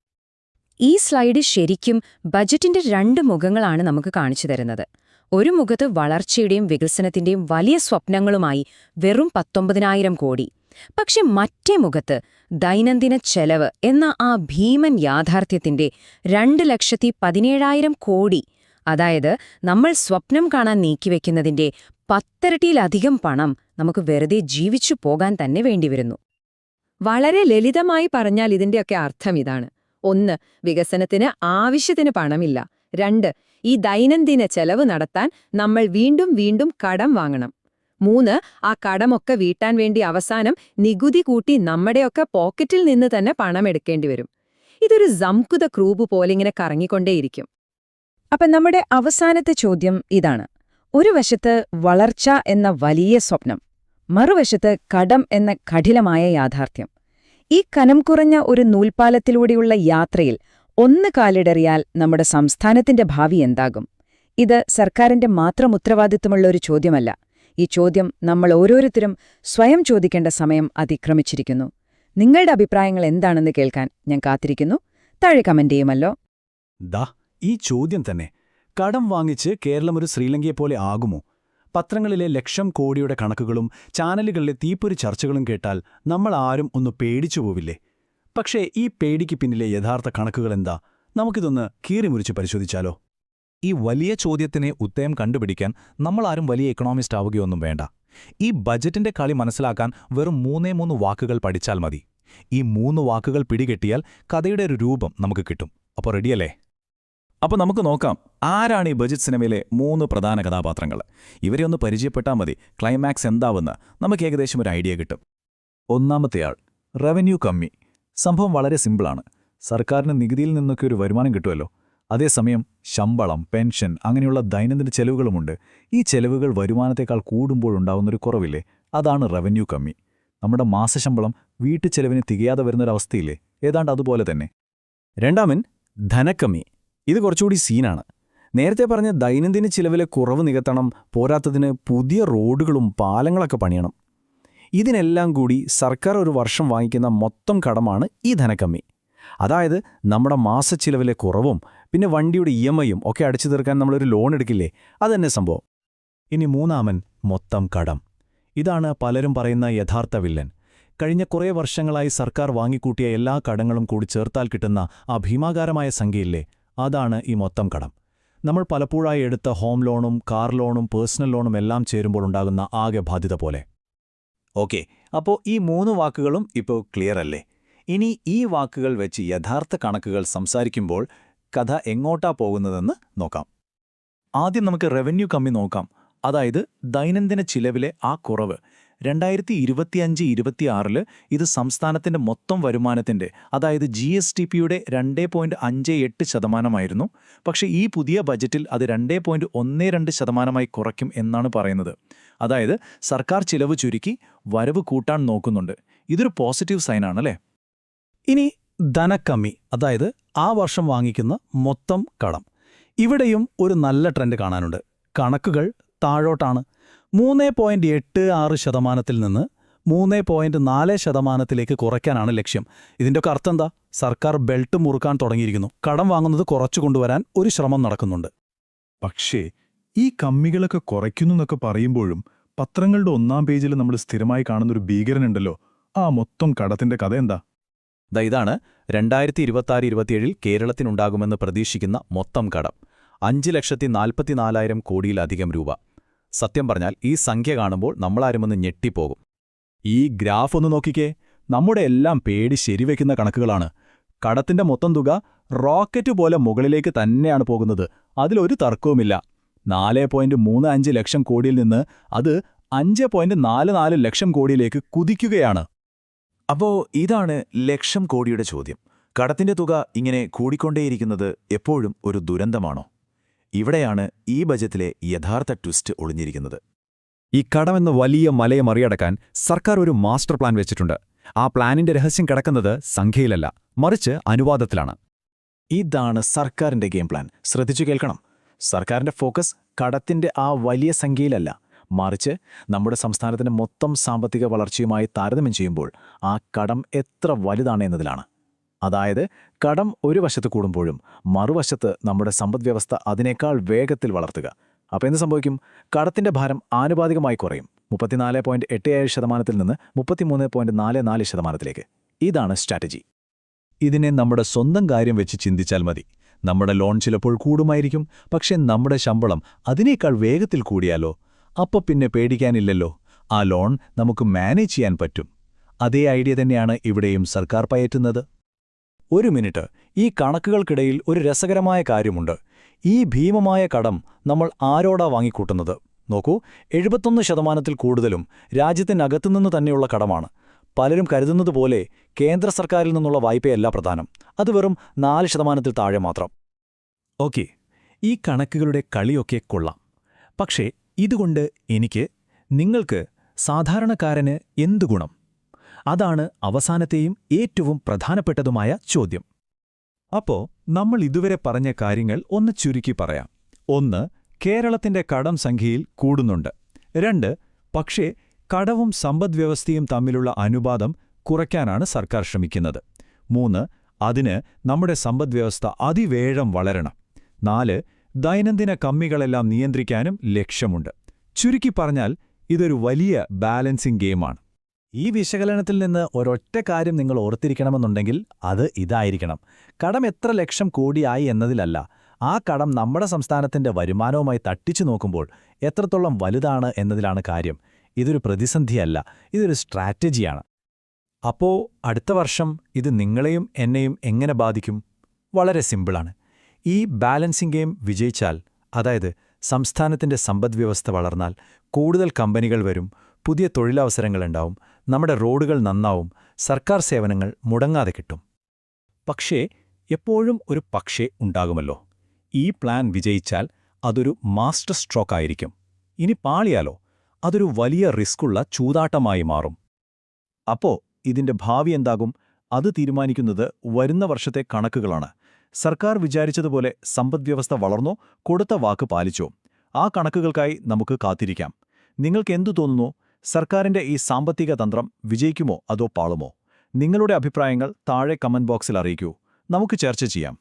ഈ സ്ലൈഡ് ശരിക്കും ബജറ്റിന്റെ 2 മുഖങ്ങളാണ് നമുക്ക് കാണിച്ചു തരുന്നത്. ഒരു മുഖത്ത് വളർച്ചയുടെയും വികസനത്തിന്റെയും വലിയ സ്വപ്നങ്ങളുമായി വെറും 19,000 കോടി. പക്ഷെ മറ്റേ മുഖത്ത് ദൈനംദിന ചെലവ് എന്ന ആ ഭീമൻ യാഥാർത്ഥ്യത്തിന്റെ 2,17,000 കോടി. അതായത് നമ്മൾ സ്വപ്നം കാണാൻ നീക്കിവെക്കുന്നതിന്റെ 10 ഇരട്ടിയിലധികം പണം നമുക്ക് വെറുതെ ജീവിച്ചു പോകാൻ തന്നെ വേണ്ടിവരുന്നു. വളരെ ലളിതമായി പറഞ്ഞാൽ ഇതിന്റെയൊക്കെ അർത്ഥം ഇതാണ്. 1. വികസനത്തിന് ആവശ്യത്തിന് പണമില്ല. 2. ഈ ദൈനംദിന ചെലവ് നടത്താൻ നമ്മൾ വീണ്ടും വീണ്ടും കടം വാങ്ങണം. 3. ആ കടമൊക്കെ വീട്ടാൻ വേണ്ടി അവസാനം നികുതി കൂട്ടി നമ്മുടെയൊക്കെ പോക്കറ്റിൽ നിന്ന് തന്നെ പണമെടുക്കേണ്ടി വരും. ഇതൊരു സംകുത ക്രൂബ് പോലിങ്ങനെ കറങ്ങിക്കൊണ്ടേയിരിക്കും. അപ്പം നമ്മുടെ അവസാനത്തെ ചോദ്യം ഇതാണ്. ഒരു വശത്ത് വളർച്ച എന്ന വലിയ സ്വപ്നം, മറുവശത്ത് കടം എന്ന കഠിനമായ യാഥാർത്ഥ്യം. ഈ കനം കുറഞ്ഞ ഒരു നൂൽപ്പാലത്തിലൂടെയുള്ള യാത്രയിൽ ഒന്ന് കാലിടറിയാൽ നമ്മുടെ സംസ്ഥാനത്തിന്റെ ഭാവി എന്താകും? ഇത് സർക്കാരിന്റെ മാത്രം ഉത്തരവാദിത്തമുള്ള ഒരു ചോദ്യമല്ല. ഈ ചോദ്യം നമ്മൾ ഓരോരുത്തരും സ്വയം ചോദിക്കേണ്ട സമയം അതിക്രമിച്ചിരിക്കുന്നു. നിങ്ങളുടെ അഭിപ്രായങ്ങൾ എന്താണെന്ന് കേൾക്കാൻ ഞാൻ കാത്തിരിക്കുന്നു. താഴെ കമന്റ് ചെയ്യുമല്ലോ. ഈ ചോദ്യം തന്നെ, കടം വാങ്ങിച്ച് കേരളം ഒരു ശ്രീലങ്കയെപ്പോലെ ആകുമോ? പത്രങ്ങളിലെ ലക്ഷം കോടിയുടെ കണക്കുകളും ചാനലുകളിലെ തീപ്പൊരി ചർച്ചകളും കേട്ടാൽ നമ്മൾ ആരും ഒന്ന് പേടിച്ചു പോവില്ലേ? പക്ഷേ ഈ പേടിക്ക് പിന്നിലെ യഥാർത്ഥ കണക്കുകളെന്താ? നമുക്കിതൊന്ന് കീറിമുറിച്ച് പരിശോധിച്ചാലോ? ഈ വലിയ ചോദ്യത്തിന് ഉത്തരം കണ്ടുപിടിക്കാൻ നമ്മളാരും വലിയ എക്കണോമിസ്റ്റ് ആവുകയൊന്നും വേണ്ട. ഈ ബജറ്റിന്റെ കളി മനസ്സിലാക്കാൻ വെറും 3 വാക്കുകൾ പഠിച്ചാൽ മതി. ഈ 3 വാക്കുകൾ പിടികെട്ടിയാൽ കഥയുടെ ഒരു രൂപം നമുക്ക് കിട്ടും. അപ്പോൾ റെഡിയല്ലേ? അപ്പോൾ നമുക്ക് നോക്കാം, ആരാണ് ഈ ബജറ്റ് സിനിമയിലെ 3 പ്രധാന കഥാപാത്രങ്ങൾ? ഇവരെ ഒന്ന് പരിചയപ്പെട്ടാൽ മതി. ക്ലൈമാക്സ് എന്താവെന്ന് നമുക്ക് ഏകദേശം ഒരു ഐഡിയ കിട്ടും. ഒന്നാമത്തെയാൾ റവന്യൂ കമ്മി. സംഭവം വളരെ സിമ്പിളാണ്. സർക്കാരിന് നികുതിയിൽ നിന്നൊക്കെ ഒരു വരുമാനം കിട്ടുമല്ലോ. അതേസമയം ശമ്പളം, പെൻഷൻ അങ്ങനെയുള്ള ദൈനംദിന ചെലവുകളുമുണ്ട്. ഈ ചെലവുകൾ വരുമാനത്തേക്കാൾ കൂടുമ്പോഴുണ്ടാവുന്നൊരു കുറവില്ലേ, അതാണ് റവന്യൂ കമ്മി. നമ്മുടെ മാസശമ്പളം വീട്ടുചെലവിന് തികയാതെ വരുന്നൊരവസ്ഥയില്ലേ, ഏതാണ്ട് അതുപോലെ തന്നെ. രണ്ടാമൻ ധനക്കമ്മി. ഇത് കുറച്ചുകൂടി സീനാണ്. നേരത്തെ പറഞ്ഞ ദൈനംദിന ചിലവിലെ കുറവ് നികത്തണം, പോരാത്തതിന് പുതിയ റോഡുകളും പാലങ്ങളൊക്കെ പണിയണം. ഇതിനെല്ലാം കൂടി സർക്കാർ ഒരു വർഷം വാങ്ങിക്കുന്ന മൊത്തം കടമാണ് ഈ ധനക്കമ്മി. അതായത് നമ്മുടെ മാസച്ചിലവിലെ കുറവും പിന്നെ വണ്ടിയുടെ EMIയും ഒക്കെ അടച്ചു തീർക്കാൻ നമ്മളൊരു ലോൺ എടുക്കില്ലേ, അതന്നെ സംഭവം. ഇനി മൂന്നാമൻ മൊത്തം കടം. ഇതാണ് പലരും പറയുന്ന യഥാർത്ഥ വില്ലൻ. കഴിഞ്ഞ കുറേ വർഷങ്ങളായി സർക്കാർ വാങ്ങിക്കൂട്ടിയ എല്ലാ കടങ്ങളും കൂടി ചേർത്താൽ കിട്ടുന്ന ആ ഭീമാകാരമായ സംഖ്യയില്ലേ, അതാണ് ഈ മൊത്തം കടം. നമ്മൾ പലപ്പോഴായി എടുത്ത ഹോം ലോണും കാർ ലോണും പേഴ്സണൽ ലോണും എല്ലാം ചേരുമ്പോൾ ഉണ്ടാകുന്ന ആകെ ബാധ്യത പോലെ. ഓക്കെ, അപ്പോൾ ഈ 3 വാക്കുകളും ഇപ്പോൾ ക്ലിയർ അല്ലേ? ഇനി ഈ വാക്കുകൾ വെച്ച് യഥാർത്ഥ കണക്കുകൾ സംസാരിക്കുമ്പോൾ കഥ എങ്ങോട്ടാ പോകുന്നതെന്ന് നോക്കാം. ആദ്യം നമുക്ക് റവന്യൂ കമ്മി നോക്കാം. അതായത് ദൈനംദിന ചിലവിലെ ആ കുറവ്. 2025-26 ഇത് സംസ്ഥാനത്തിന്റെ മൊത്തം വരുമാനത്തിന്റെ, അതായത് GSTPയുടെ 2.58%. പക്ഷേ ഈ പുതിയ ബജറ്റിൽ അത് 2.12% കുറയ്ക്കും എന്നാണ് പറയുന്നത്. അതായത് സർക്കാർ ചിലവ് ചുരുക്കി വരവ് കൂട്ടാൻ നോക്കുന്നുണ്ട്. ഇതൊരു പോസിറ്റീവ് സൈനാണല്ലേ? ഇനി ധനക്കമ്മി, അതായത് ആ വർഷം വാങ്ങിക്കുന്ന മൊത്തം കടം. ഇവിടെയും ഒരു നല്ല ട്രെൻഡ് കാണാനുണ്ട്. കണക്കുകൾ താഴോട്ടാണ്. 3.86% നിന്ന് 3.4% കുറയ്ക്കാനാണ് ലക്ഷ്യം. ഇതിൻ്റെയൊക്കെ അർത്ഥം എന്താ? സർക്കാർ ബെൽറ്റ് മുറുക്കാൻ തുടങ്ങിയിരിക്കുന്നു. കടം വാങ്ങുന്നത് കുറച്ചു കൊണ്ടുവരാൻ ഒരു ശ്രമം നടക്കുന്നുണ്ട്. പക്ഷേ ഈ കമ്മികളൊക്കെ കുറയ്ക്കുന്നു എന്നൊക്കെ പറയുമ്പോഴും പത്രങ്ങളുടെ 1-ാം പേജിൽ നമ്മൾ സ്ഥിരമായി കാണുന്നൊരു ഭീകരനുണ്ടല്ലോ, ആ മൊത്തം കടത്തിന്റെ കഥ എന്താ? ഇതാണ് 2026-27 കേരളത്തിനുണ്ടാകുമെന്ന് പ്രതീക്ഷിക്കുന്ന മൊത്തം കടം. 5,44,000 കോടിയിലധികം രൂപ. സത്യം പറഞ്ഞാൽ ഈ സംഖ്യ കാണുമ്പോൾ നമ്മളാരുമൊന്ന് ഞെട്ടിപ്പോകും. ഈ ഗ്രാഫ് ഒന്ന് നോക്കിക്കേ. നമ്മുടെ എല്ലാം പേടി ശരിവെക്കുന്ന കണക്കുകളാണ്. കടത്തിന്റെ മൊത്തം തുക റോക്കറ്റ് പോലെ മുകളിലേക്ക് തന്നെയാണ് പോകുന്നത്. അതിലൊരു തർക്കവുമില്ല. 4.35 ലക്ഷം കോടിയിൽ നിന്ന് അത് 5.44 ലക്ഷം കോടിയിലേക്ക് കുതിക്കുകയാണ്. അപ്പോ ഇതാണ് ലക്ഷം കോടിയുടെ ചോദ്യം. കടത്തിന്റെ തുക ഇങ്ങനെ കൂടിക്കൊണ്ടേയിരിക്കുന്നത് എപ്പോഴും ഒരു ദുരന്തമാണോ? ഇവിടെയാണ് ഈ ബജറ്റിലെ യഥാർത്ഥ ട്വിസ്റ്റ് ഒളിഞ്ഞിരിക്കുന്നത്. ഈ കടമെന്ന വലിയ മലയെ മറികടക്കാൻ സർക്കാർ ഒരു മാസ്റ്റർ പ്ലാൻ വെച്ചിട്ടുണ്ട്. ആ പ്ലാനിന്റെ രഹസ്യം കിടക്കുന്നത് സംഖ്യയിലല്ല, മറിച്ച് അനുവാദത്തിലാണ്. ഇതാണ് സർക്കാരിന്റെ ഗെയിം പ്ലാൻ. ശ്രദ്ധിച്ചു കേൾക്കണം. സർക്കാരിന്റെ ഫോക്കസ് കടത്തിന്റെ ആ വലിയ സംഖ്യയിലല്ല, മറിച്ച് നമ്മുടെ സംസ്ഥാനത്തിന്റെ മൊത്തം സാമ്പത്തിക വളർച്ചയുമായി താരതമ്യം ചെയ്യുമ്പോൾ ആ കടം എത്ര വലുതാണ് എന്നതിലാണ്. അതായത് കടം ഒരു വശത്ത് കൂടുമ്പോഴും മറുവശത്ത് നമ്മുടെ സമ്പദ്വ്യവസ്ഥ അതിനേക്കാൾ വേഗത്തിൽ വളർത്തുക. അപ്പോൾ എന്ത് സംഭവിക്കും? കടത്തിന്റെ ഭാരം ആനുപാതികമായി കുറയും. 34.87% നിന്ന് 33.44%. ഇതാണ് സ്ട്രാറ്റജി. ഇതിനെ നമ്മുടെ സ്വന്തം കാര്യം വെച്ച് ചിന്തിച്ചാൽ മതി. നമ്മുടെ ലോൺ ചിലപ്പോൾ കൂടുമായിരിക്കും, പക്ഷെ നമ്മുടെ ശമ്പളം അതിനേക്കാൾ വേഗത്തിൽ കൂടിയാലോ? അപ്പോൾ പിന്നെ പേടിക്കാനില്ലല്ലോ. ആ ലോൺ നമുക്ക് മാനേജ് ചെയ്യാൻ പറ്റും. അതേ ഐഡിയ തന്നെയാണ് ഇവിടെയും സർക്കാർ പയറ്റുന്നത്. ഒരു മിനിറ്റ്, ഈ കണക്കുകൾക്കിടയിൽ ഒരു രസകരമായ കാര്യമുണ്ട്. ഈ ഭീമമായ കടം നമ്മൾ ആരോടാ വാങ്ങിക്കൂട്ടുന്നത്? നോക്കൂ, 71% കൂടുതലും രാജ്യത്തിനകത്തുനിന്ന് തന്നെയുള്ള കടമാണ്. പലരും കരുതുന്നതുപോലെ കേന്ദ്ര സർക്കാരിൽ നിന്നുള്ള വായ്പയല്ല പ്രധാനം. അത് വെറും 4% താഴെ മാത്രം. ഓക്കെ, ഈ കണക്കുകളുടെ കളിയൊക്കെ കൊള്ളാം. പക്ഷേ ഇതുകൊണ്ട് നിങ്ങൾക്ക് സാധാരണക്കാരന് എന്തു ഗുണം? അതാണ് അവസാനത്തെയും ഏറ്റവും പ്രധാനപ്പെട്ടതുമായ ചോദ്യം. അപ്പോ നമ്മൾ ഇതുവരെ പറഞ്ഞ കാര്യങ്ങൾ ഒന്ന് ചുരുക്കി പറയാം. 1. കേരളത്തിന്റെ കടം സംഖ്യയിൽ കൂടുന്നുണ്ട്. 2. പക്ഷേ കടവും സമ്പദ്വ്യവസ്ഥയും തമ്മിലുള്ള അനുപാതം കുറയ്ക്കാനാണ് സർക്കാർ ശ്രമിക്കുന്നത്. 3. അതിന് നമ്മുടെ സമ്പദ്വ്യവസ്ഥ അതിവേഗം വളരണം. 4. ദൈനംദിന കമ്മികളെല്ലാം നിയന്ത്രിക്കാനും ലക്ഷ്യമുണ്ട്. ചുരുക്കി പറഞ്ഞാൽ ഇതൊരു വലിയ ബാലൻസിംഗ് ഗെയിമാണ്. ഈ വിശകലനത്തിൽ നിന്ന് ഒരൊറ്റ കാര്യം നിങ്ങൾ ഓർത്തിരിക്കണമെന്നുണ്ടെങ്കിൽ അത് ഇതായിരിക്കണം. കടം എത്ര ലക്ഷം കോടിയായി എന്നതിലല്ല, ആ കടം നമ്മുടെ സംസ്ഥാനത്തിന്റെ വരുമാനവുമായി തട്ടിച്ചു നോക്കുമ്പോൾ എത്രത്തോളം വലുതാണ് എന്നതിലാണ് കാര്യം. ഇതൊരു പ്രതിസന്ധിയല്ല, ഇതൊരു സ്ട്രാറ്റജിയാണ്. അപ്പോ അടുത്ത വർഷം ഇത് നിങ്ങളെയും എന്നെയും എങ്ങനെ ബാധിക്കും? വളരെ സിമ്പിളാണ്. ഈ ബാലൻസിംഗ് ഗെയിം വിജയിച്ചാൽ, അതായത് സംസ്ഥാനത്തിന്റെ സമ്പദ്വ്യവസ്ഥ വളർന്നാൽ, കൂടുതൽ കമ്പനികൾ വരും, പുതിയ തൊഴിലവസരങ്ങളുണ്ടാവും, നമ്മുടെ റോഡുകൾ നന്നാവും, സർക്കാർ സേവനങ്ങൾ മുടങ്ങാതെ കിട്ടും. പക്ഷേ എപ്പോഴും ഒരു പക്ഷേ ഉണ്ടാകുമല്ലോ. ഈ പ്ലാൻ വിജയിച്ചാൽ അതൊരു മാസ്റ്റർ സ്ട്രോക്ക് ആയിരിക്കും. ഇനി പാളിയാലോ, അതൊരു വലിയ റിസ്ക്കുള്ള ചൂതാട്ടമായി മാറും. അപ്പോ ഇതിന്റെ ഭാവി എന്താകും? അത് തീരുമാനിക്കുന്നത് വരുന്ന വർഷത്തെ കണക്കുകളാണ്. സർക്കാർ വിചാരിച്ചതുപോലെ സമ്പദ്വ്യവസ്ഥ വളർന്നോ, കൊടുത്ത വാക്ക് പാലിച്ചോ? ആ കണക്കുകൾക്കായി നമുക്ക് കാത്തിരിക്കാം. നിങ്ങൾക്കെന്തു തോന്നുന്നു? സർക്കാരിന്റെ ഈ സാമ്പത്തിക തന്ത്രം വിജയിക്കുമോ അതോ പാളുമോ? നിങ്ങളുടെ അഭിപ്രായങ്ങൾ താഴെ കമന്റ് ബോക്സിൽ അറിയിക്കൂ. നമുക്ക് ചർച്ച ചെയ്യാം.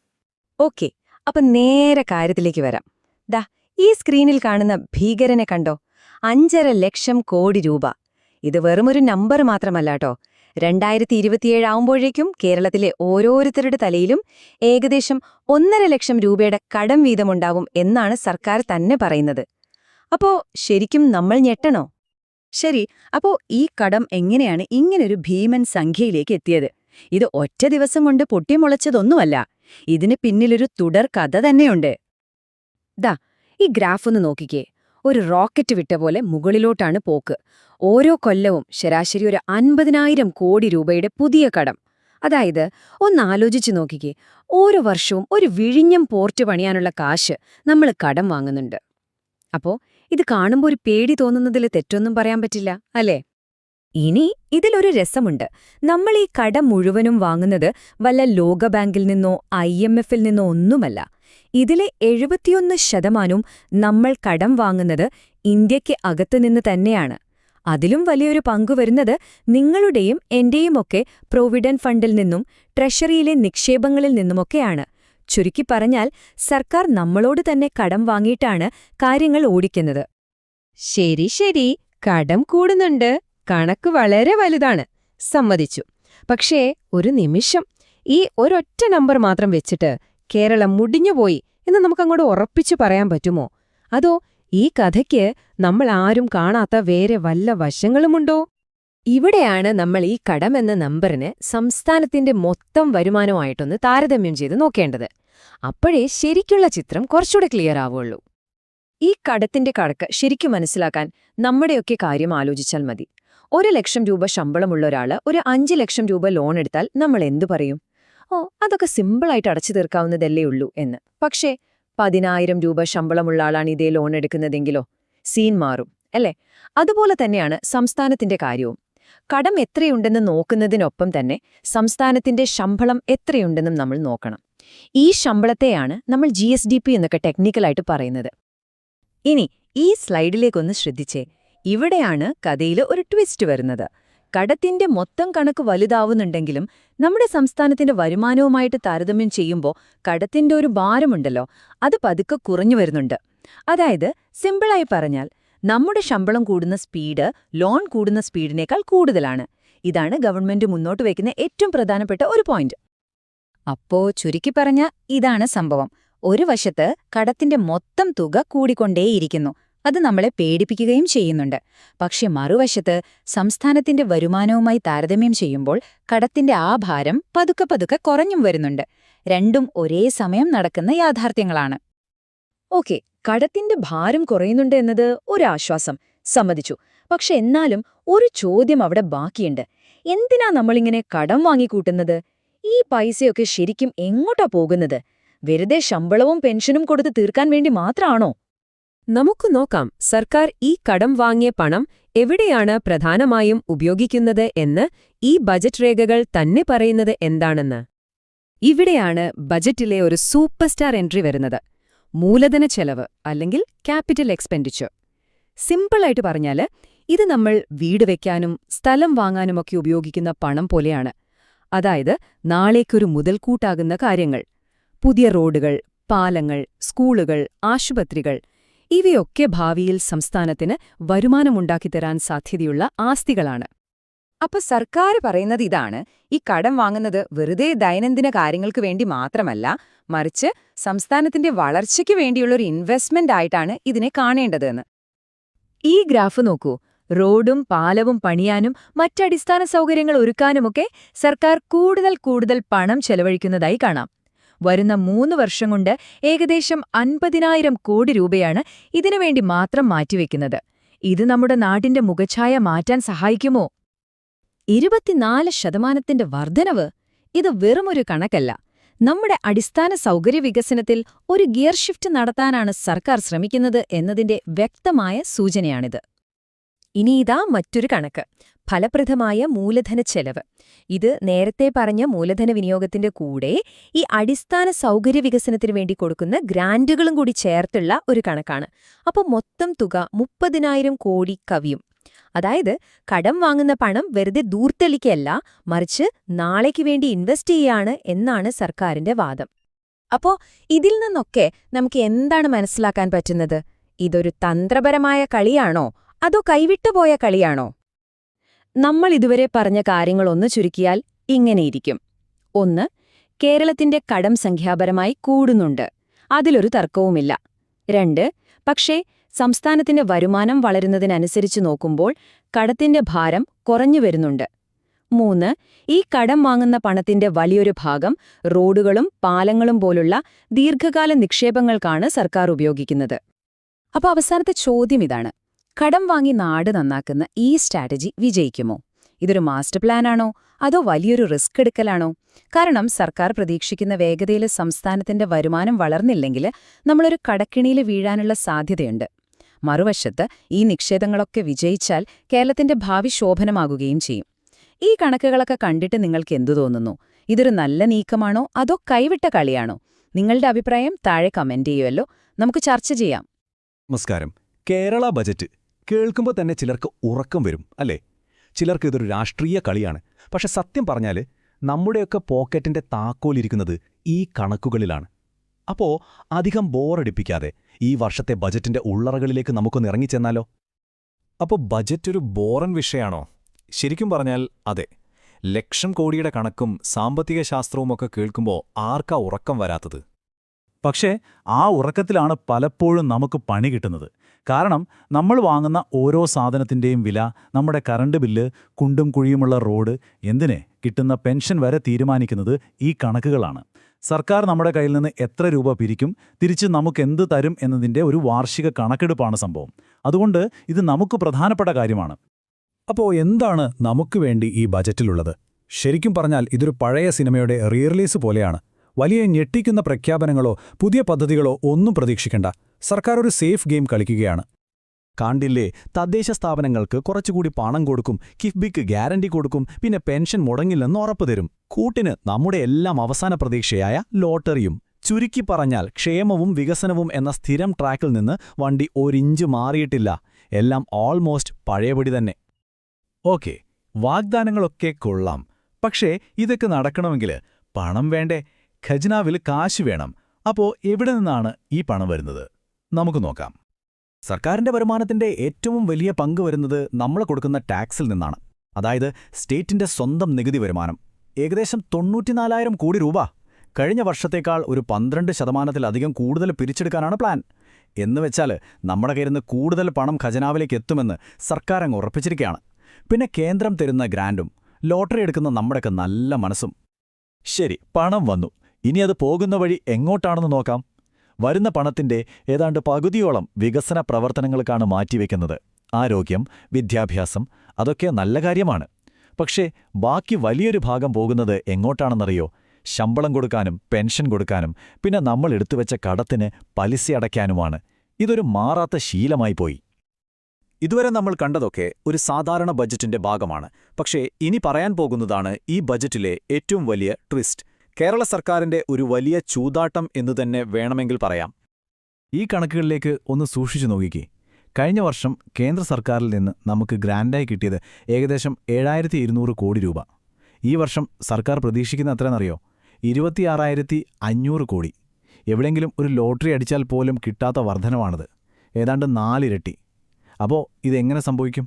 ഓക്കെ, അപ്പൊ നേരെ കാര്യത്തിലേക്ക് വരാം. ദാ ഈ സ്ക്രീനിൽ കാണുന്ന ഭീകരനെ കണ്ടോ? 5.5 ലക്ഷം കോടി രൂപ. ഇത് വെറുമൊരു നമ്പർ മാത്രമല്ലാട്ടോ. 2027 ആവുമ്പോഴേക്കും കേരളത്തിലെ ഓരോരുത്തരുടെ തലയിലും ഏകദേശം 1.5 ലക്ഷം രൂപയുടെ കടം വീതമുണ്ടാവും എന്നാണ് സർക്കാർ തന്നെ പറയുന്നത്. അപ്പോ ശരിക്കും നമ്മൾ ഞെട്ടണോ? ശരി, അപ്പോ ഈ കടം എങ്ങനെയാണ് ഇങ്ങനൊരു ഭീമൻ സംഖ്യയിലേക്ക് എത്തിയത്? ഇത് ഒറ്റ ദിവസം കൊണ്ട് പൊട്ടിമുളച്ചതൊന്നുമല്ല. ഇതിന് പിന്നിലൊരു തുടർ കഥ തന്നെയുണ്ട്. ദാ ഈ ഗ്രാഫ് ഒന്ന് നോക്കിക്കേ. ഒരു റോക്കറ്റ് വിട്ട പോലെ മുകളിലോട്ടാണ് പോക്ക്. ഓരോ കൊല്ലവും ശരാശരി ഒരു 50,000 കോടി രൂപയുടെ പുതിയ കടം. അതായത് ഒന്നാലോചിച്ചു നോക്കിക്കേ, ഓരോ വർഷവും ഒരു വിഴിഞ്ഞം പോർട്ട് പണിയാനുള്ള കാശ് നമ്മൾ കടം വാങ്ങുന്നുണ്ട്. അപ്പോ ഇത് കാണുമ്പോൾ ഒരു പേടി തോന്നുന്നതിൽ തെറ്റൊന്നും പറയാൻ പറ്റില്ല, അല്ലേ? ഇനി ഇതിലൊരു രസമുണ്ട്. നമ്മൾ ഈ കടം മുഴുവനും വാങ്ങുന്നത് വല്ല ലോകബാങ്കിൽ നിന്നോ IMFൽ നിന്നോ ഒന്നുമല്ല. ഇതിലെ 71% നമ്മൾ കടം വാങ്ങുന്നത് ഇന്ത്യയ്ക്ക് അകത്തുനിന്ന് തന്നെയാണ്. അതിലും വലിയൊരു പങ്കു വരുന്നത് നിങ്ങളുടെയും എന്റെയുമൊക്കെ പ്രൊവിഡന്റ് ഫണ്ടിൽ നിന്നും ട്രഷറിയിലെ നിക്ഷേപങ്ങളിൽ നിന്നുമൊക്കെയാണ്. ചുരുക്കി പറഞ്ഞാൽ സർക്കാർ നമ്മളോട് തന്നെ കടം വാങ്ങിയിട്ടാണ് കാര്യങ്ങൾ ഓടിക്കുന്നത്. ശരി ശരി, കടം കൂടുന്നുണ്ട്, കണക്ക് വളരെ വലുതാണ്, സമ്മതിച്ചു. പക്ഷേ ഒരു നിമിഷം, ഈ ഒരൊറ്റ നമ്പർ മാത്രം വെച്ചിട്ട് കേരളം മുടിഞ്ഞുപോയി എന്ന് നമുക്കങ്ങോട്ട് ഉറപ്പിച്ചു പറയാൻ പറ്റുമോ? അതോ ഈ കഥയ്ക്ക് നമ്മൾ ആരും കാണാത്ത വേറെ വല്ല വശങ്ങളുമുണ്ടോ? ഇവിടെയാണ് നമ്മൾ ഈ കടം എന്ന നമ്പറിന് സംസ്ഥാനത്തിന്റെ മൊത്തം വരുമാനമായിട്ടൊന്ന് താരതമ്യം ചെയ്ത് നോക്കേണ്ടത്. അപ്പോഴേ ശരിക്കുള്ള ചിത്രം കുറച്ചുകൂടെ ക്ലിയർ ആവുള്ളൂ. ഈ കടത്തിന്റെ കണക്ക് ശരിക്കും മനസ്സിലാക്കാൻ നമ്മുടെയൊക്കെ കാര്യം ആലോചിച്ചാൽ മതി. 1 ലക്ഷം രൂപ ശമ്പളമുള്ള ഒരാള് ഒരു 5 ലക്ഷം രൂപ ലോൺ എടുത്താൽ നമ്മൾ എന്തു പറയും? ഓ, അതൊക്കെ സിമ്പിളായിട്ട് അടച്ചു തീർക്കാവുന്നതല്ലേ ഉള്ളൂ എന്ന്. പക്ഷേ 10,000 രൂപ ശമ്പളമുള്ള ആളാണ് ഇതേ ലോൺ എടുക്കുന്നതെങ്കിലോ സീൻ മാറും, അല്ലേ? അതുപോലെ തന്നെയാണ് സംസ്ഥാനത്തിന്റെ കാര്യവും. കടം എത്രയുണ്ടെന്ന് നോക്കുന്നതിനൊപ്പം തന്നെ സംസ്ഥാനത്തിന്റെ ശമ്പളം എത്രയുണ്ടെന്നും നമ്മൾ നോക്കണം. ഈ ശമ്പളത്തെയാണ് നമ്മൾ GSDP എന്നൊക്കെ ടെക്നിക്കലായിട്ട് പറയുന്നത്. ഇനി ഈ സ്ലൈഡിലേക്കൊന്ന് ശ്രദ്ധിച്ചേ. ഇവിടെയാണ് കഥയിൽ ഒരു ട്വിസ്റ്റ് വരുന്നത്. കടത്തിന്റെ മൊത്തം കണക്ക് വലുതാവുന്നുണ്ടെങ്കിലും നമ്മുടെ സംസ്ഥാനത്തിന്റെ വരുമാനവുമായിട്ട് താരതമ്യം ചെയ്യുമ്പോൾ കടത്തിന്റെ ഒരു ഭാരമുണ്ടല്ലോ, അത് പതുക്കെ കുറഞ്ഞു വരുന്നുണ്ട്. അതായത് സിമ്പിളായി പറഞ്ഞാൽ നമ്മുടെ ശമ്പളം കൂടുന്ന സ്പീഡ് ലോൺ കൂടുന്ന സ്പീഡിനേക്കാൾ കൂടുതലാണ്. ഇതാണ് ഗവൺമെന്റ് മുന്നോട്ട് വയ്ക്കുന്ന ഏറ്റവും പ്രധാനപ്പെട്ട ഒരു പോയിന്റ്. അപ്പോ ചുരുക്കി പറഞ്ഞ ഇതാണ് സംഭവം. ഒരു വശത്ത് കടത്തിന്റെ മൊത്തം തുക കൂടിക്കൊണ്ടേയിരിക്കുന്നു. അത് നമ്മളെ പേടിപ്പിക്കുകയും ചെയ്യുന്നുണ്ട്. പക്ഷെ മറുവശത്ത് സംസ്ഥാനത്തിന്റെ വരുമാനവുമായി താരതമ്യം ചെയ്യുമ്പോൾ കടത്തിന്റെ ആ ഭാരം പതുക്കെ പതുക്കെ കുറഞ്ഞും വരുന്നുണ്ട്. രണ്ടും ഒരേ സമയം നടക്കുന്ന യാഥാർത്ഥ്യങ്ങളാണ്. ഓക്കെ, കടത്തിന്റെ ഭാരം കുറയുന്നുണ്ട് എന്നത് ഒരാശ്വാസം, സമ്മതിച്ചു. പക്ഷെ എന്നാലും ഒരു ചോദ്യം അവിടെ ബാക്കിയുണ്ട്. എന്തിനാ നമ്മളിങ്ങനെ കടം വാങ്ങിക്കൂട്ടുന്നത്? ഈ പൈസയൊക്കെ ശരിക്കും എങ്ങോട്ടാ പോകുന്നത്? വെറുതെ ശമ്പളവും പെൻഷനും കൊടുത്ത് തീർക്കാൻ വേണ്ടി മാത്രമാണോ? നമുക്ക് നോക്കാം സർക്കാർ ഈ കടം വാങ്ങിയ പണം എവിടെയാണ് പ്രധാനമായും ഉപയോഗിക്കുന്നത് എന്ന് ഈ ബജറ്റ് രേഖകൾ തന്നെ പറയുന്നത് എന്താണെന്ന്. ഇവിടെയാണ് ബജറ്റിലെ ഒരു സൂപ്പർ സ്റ്റാർ എൻട്രി വരുന്നത്. മൂലധന ചെലവ് അല്ലെങ്കിൽ ക്യാപിറ്റൽ എക്സ്പെൻഡിച്ചർ. സിമ്പിളായിട്ട് പറഞ്ഞാൽ ഇത് നമ്മൾ വീട് വെക്കാനും സ്ഥലം വാങ്ങാനുമൊക്കെ ഉപയോഗിക്കുന്ന പണം പോലെയാണ്. അതായത് നാളേക്കൊരു മുതൽക്കൂട്ടാകുന്ന കാര്യങ്ങൾ. പുതിയ റോഡുകൾ, പാലങ്ങൾ, സ്കൂളുകൾ, ആശുപത്രികൾ, ഇവയൊക്കെ ഭാവിയിൽ സംസ്ഥാനത്തിന് വരുമാനമുണ്ടാക്കിത്തരാൻ സാധ്യതയുള്ള ആസ്തികളാണ്. അപ്പൊ സർക്കാർ പറയുന്നത് ഇതാണ്, ഈ കടം വാങ്ങുന്നത് വെറുതെ ദൈനംദിന കാര്യങ്ങൾക്ക് വേണ്ടി മാത്രമല്ല, മറിച്ച് സംസ്ഥാനത്തിന്റെ വളർച്ചയ്ക്ക് വേണ്ടിയുള്ളൊരു ഇൻവെസ്റ്റ്മെന്റ് ആയിട്ടാണ് ഇതിനെ കാണേണ്ടതെന്ന്. ഈ ഗ്രാഫ് നോക്കൂ. റോഡും പാലവും പണിയാനും മറ്റടിസ്ഥാന സൗകര്യങ്ങൾ ഒരുക്കാനുമൊക്കെ സർക്കാർ കൂടുതൽ പണം ചെലവഴിക്കുന്നതായി കാണാം. വരുന്ന 3 വർഷം കൊണ്ട് ഏകദേശം 50,000 കോടി രൂപയാണ് ഇതിനുവേണ്ടി മാത്രം മാറ്റിവെക്കുന്നത്. ഇത് നമ്മുടെ നാടിന്റെ മുഖഛായ മാറ്റാൻ സഹായിക്കുമോ? 24% വർധനവ്. ഇത് വെറുമൊരു കണക്കല്ല. നമ്മുടെ അടിസ്ഥാന സൗകര്യ വികസനത്തിൽ ഒരു ഗിയർ ഷിഫ്റ്റ് നടത്താനാണ് സർക്കാർ ശ്രമിക്കുന്നത് എന്നതിന്റെ വ്യക്തമായ സൂചനയാണിത്. ഇനിയിതാ മറ്റൊരു കണക്ക്: ഫലപ്രദമായ മൂലധന ചെലവ്. ഇത് നേരത്തെ പറഞ്ഞ മൂലധന വിനിയോഗത്തിന്റെ കൂടെ ഈ അടിസ്ഥാന സൗകര്യ വികസനത്തിനു വേണ്ടി കൊടുക്കുന്ന ഗ്രാന്റുകളും കൂടി ചേർത്തുള്ള ഒരു കണക്കാണ്. അപ്പോൾ മൊത്തം തുക 30,000 കോടി കവിയും. അതായത് കടം വാങ്ങുന്ന പണം വെറുതെ ദൂർത്തളിക്കല്ല, മറിച്ച് നാളേക്ക് വേണ്ടി ഇൻവെസ്റ്റ് ചെയ്യാണ് എന്നാണ് സർക്കാരിന്റെ വാദം. അപ്പോ ഇതിൽ നിന്നൊക്കെ നമുക്ക് എന്താണ് മനസ്സിലാക്കാൻ പറ്റുന്നത്? ഇതൊരു തന്ത്രപരമായ കളിയാണോ അതോ കൈവിട്ടുപോയ കളിയാണോ? നമ്മൾ ഇതുവരെ പറഞ്ഞ കാര്യങ്ങളൊന്ന് ചുരുക്കിയാൽ ഇങ്ങനെയിരിക്കും. 1. കേരളത്തിന്റെ കടം സംഖ്യാപരമായി കൂടുന്നുണ്ട്. അതിലൊരു തർക്കവുമില്ല. 2. പക്ഷേ സംസ്ഥാനത്തിന്റെ വരുമാനം വളരുന്നതിനനുസരിച്ച് നോക്കുമ്പോൾ കടത്തിന്റെ ഭാരം കുറഞ്ഞു വരുന്നുണ്ട്. 3. ഈ കടം വാങ്ങുന്ന പണത്തിന്റെ വലിയൊരു ഭാഗം റോഡുകളും പാലങ്ങളും പോലുള്ള ദീർഘകാല നിക്ഷേപങ്ങൾക്കാണ് സർക്കാർ ഉപയോഗിക്കുന്നത്. അപ്പോൾ അവസാനത്തെ ചോദ്യം ഇതാണ്: കടം വാങ്ങി നാട് നന്നാക്കുന്ന ഈ സ്ട്രാറ്റജി വിജയിക്കുമോ? ഇതൊരു മാസ്റ്റർ പ്ലാനാണോ അതോ വലിയൊരു റിസ്ക് എടുക്കലാണോ? കാരണം സർക്കാർ പ്രതീക്ഷിക്കുന്ന വേഗതയിൽ സംസ്ഥാനത്തിന്റെ വരുമാനം വളർന്നില്ലെങ്കിൽ നമ്മളൊരു കടക്കിണിയിൽ വീഴാനുള്ള സാധ്യതയുണ്ട്. മറുവശത്ത് ഈ നിക്ഷേപങ്ങളൊക്കെ വിജയിച്ചാൽ കേരളത്തിന്റെ ഭാവി ശോഭനമാകുകയും ചെയ്യും. ഈ കണക്കുകളൊക്കെ കണ്ടിട്ട് നിങ്ങൾക്ക് എന്തു തോന്നുന്നു? ഇതൊരു നല്ല നീക്കമാണോ അതോ കൈവിട്ട കളിയാണോ? നിങ്ങളുടെ അഭിപ്രായം താഴെ കമന്റ് ചെയ്യുമല്ലോ, നമുക്ക് ചർച്ച ചെയ്യാം. നമസ്കാരം. കേരള ബജറ്റ് കേൾക്കുമ്പോൾ തന്നെ ചിലർക്ക് ഉറക്കം വരും, അല്ലേ? ചിലർക്ക് ഇതൊരു രാഷ്ട്രീയ കളിയാണ്. പക്ഷെ സത്യം പറഞ്ഞാൽ നമ്മുടെയൊക്കെ പോക്കറ്റിന്റെ താക്കോലിരിക്കുന്നത് ഈ കണക്കുകളിലാണ്. അപ്പോൾ അധികം ബോറടിപ്പിക്കാതെ ഈ വർഷത്തെ ബജറ്റിന്റെ ഉള്ളറകളിലേക്ക് നമുക്കൊന്ന് ഇറങ്ങിച്ചെന്നാലോ? അപ്പോൾ ബജറ്റ് ഒരു ബോറൻ വിഷയമാണോ? ശരിക്കും പറഞ്ഞാൽ അതെ. ലക്ഷം കോടിയുടെ കണക്കും സാമ്പത്തിക ശാസ്ത്രവുമൊക്കെ കേൾക്കുമ്പോൾ ആർക്കാ ഉറക്കം വരാത്തത്? പക്ഷേ ആ ഉറക്കത്തിലാണ് പലപ്പോഴും നമുക്ക് പണി കിട്ടുന്നത്. കാരണം നമ്മൾ വാങ്ങുന്ന ഓരോ സാധനത്തിൻ്റെയും വില, നമ്മുടെ കറണ്ട് ബില്ല്, കുണ്ടും കുഴിയുമുള്ള റോഡ്, എന്തിനെ കിട്ടുന്ന പെൻഷൻ വരെ തീരുമാനിക്കുന്നത് ഈ കണക്കുകളാണ്. സർക്കാർ നമ്മുടെ കയ്യിൽ നിന്ന് എത്ര രൂപ പിരിക്കും, തിരിച്ച് നമുക്കെന്ത് തരും എന്നതിൻ്റെ ഒരു വാർഷിക കണക്കെടുപ്പാണ് സംഭവം. അതുകൊണ്ട് ഇത് നമുക്ക് പ്രധാനപ്പെട്ട കാര്യമാണ്. അപ്പോൾ എന്താണ് നമുക്ക് വേണ്ടി ഈ ബജറ്റിലുള്ളത്? ശരിക്കും പറഞ്ഞാൽ ഇതൊരു പഴയ സിനിമയുടെ റീറിലീസ് പോലെയാണ്. വലിയ ഞെട്ടിക്കുന്ന പ്രഖ്യാപനങ്ങളോ പുതിയ പദ്ധതികളോ ഒന്നും പ്രതീക്ഷിക്കണ്ട. സർക്കാർ ഒരു സേഫ് ഗെയിം കളിക്കുകയാണ്. കാണ്ടില്ലേ, തദ്ദേശ സ്ഥാപനങ്ങൾക്ക് കുറച്ചുകൂടി പണം കൊടുക്കും, കിഫ്ബിക്ക് ഗ്യാരണ്ടി കൊടുക്കും, പിന്നെ പെൻഷൻ മുടങ്ങില്ലെന്ന് ഉറപ്പു തരും. കൂട്ടിന് നമ്മുടെ എല്ലാം അവസാന പ്രതീക്ഷയായ ലോട്ടറിയും. ചുരുക്കി പറഞ്ഞാൽ ക്ഷേമവും വികസനവും എന്ന സ്ഥിരം ട്രാക്കിൽ നിന്ന് വണ്ടി ഒരിഞ്ച് മാറിയിട്ടില്ല. എല്ലാം ഓൾമോസ്റ്റ് പഴയപടി തന്നെ. ഓക്കെ, വാഗ്ദാനങ്ങളൊക്കെ കൊള്ളാം. പക്ഷേ ഇതൊക്കെ നടക്കണമെങ്കിൽ പണം വേണ്ടേ? ഖജനാവിൽ കാശ് വേണം. അപ്പോൾ എവിടെ നിന്നാണ് ഈ പണം വരുന്നത്? നമുക്ക് നോക്കാം. സർക്കാരിന്റെ വരുമാനത്തിന്റെ ഏറ്റവും വലിയ പങ്ക് വരുന്നത് നമ്മൾ കൊടുക്കുന്ന ടാക്സിൽ നിന്നാണ്. അതായത് സ്റ്റേറ്റിന്റെ സ്വന്തം നികുതി വരുമാനം. ഏകദേശം 94,000 കോടി രൂപ. കഴിഞ്ഞ വർഷത്തേക്കാൾ ഒരു 12% കൂടുതൽ പിരിച്ചെടുക്കാനാണ് പ്ലാൻ. എന്നുവെച്ചാൽ നമ്മുടെ കയ്യിൽ നിന്ന് കൂടുതൽ പണം ഖജനാവിലേക്ക് എത്തുമെന്ന് സർക്കാർ അങ്ങ് ഉറപ്പിച്ചിരിക്കുകയാണ്. പിന്നെ കേന്ദ്രം തരുന്ന ഗ്രാൻഡും ലോട്ടറി എടുക്കുന്ന നമ്മുടെയൊക്കെ നല്ല മനസ്സും. ശരി, പണം വന്നു. ഇനി അത് പോകുന്ന വഴി എങ്ങോട്ടാണെന്ന് നോക്കാം. വരുന്ന പണത്തിന്റെ ഏതാണ്ട് പകുതിയോളം വികസന പ്രവർത്തനങ്ങൾക്കാണ് മാറ്റിവെക്കുന്നത്. ആരോഗ്യം, വിദ്യാഭ്യാസം, അതൊക്കെ നല്ല കാര്യമാണ്. പക്ഷേ ബാക്കി വലിയൊരു ഭാഗം പോകുന്നത് എങ്ങോട്ടാണെന്നറിയോ? ശമ്പളം കൊടുക്കാനും പെൻഷൻ കൊടുക്കാനും പിന്നെ നമ്മൾ എടുത്തുവെച്ച കടത്തിന് പലിശ അടയ്ക്കാനുമാണ്. ഇതൊരു മാറാത്ത ശീലമായി പോയി. ഇതുവരെ നമ്മൾ കണ്ടതൊക്കെ ഒരു സാധാരണ ബജറ്റിന്റെ ഭാഗമാണ്. പക്ഷേ ഇനി പറയാൻ പോകുന്നതാണ് ഈ ബജറ്റിലെ ഏറ്റവും വലിയ ട്വിസ്റ്റ്. കേരള സർക്കാരിന്റെ ഒരു വലിയ ചൂതാട്ടം എന്നുതന്നെ വേണമെങ്കിൽ പറയാം. ഈ കണക്കുകളിലേക്ക് ഒന്ന് സൂക്ഷിച്ചു നോക്കിക്കേ. കഴിഞ്ഞ വർഷം കേന്ദ്ര സർക്കാരിൽ നിന്ന് നമുക്ക് ഗ്രാൻഡായി കിട്ടിയത് ഏകദേശം 7,200 കോടി രൂപ. ഈ വർഷം സർക്കാർ പ്രതീക്ഷിക്കുന്ന എത്രയെന്നറിയോ? 26,500 കോടി. എവിടെയെങ്കിലും ഒരു ലോട്ടറി അടിച്ചാൽ പോലും കിട്ടാത്ത വർധനവാണിത്. ഏതാണ്ട് 4 ഇരട്ടി. അപ്പോൾ ഇതെങ്ങനെ സംഭവിക്കും?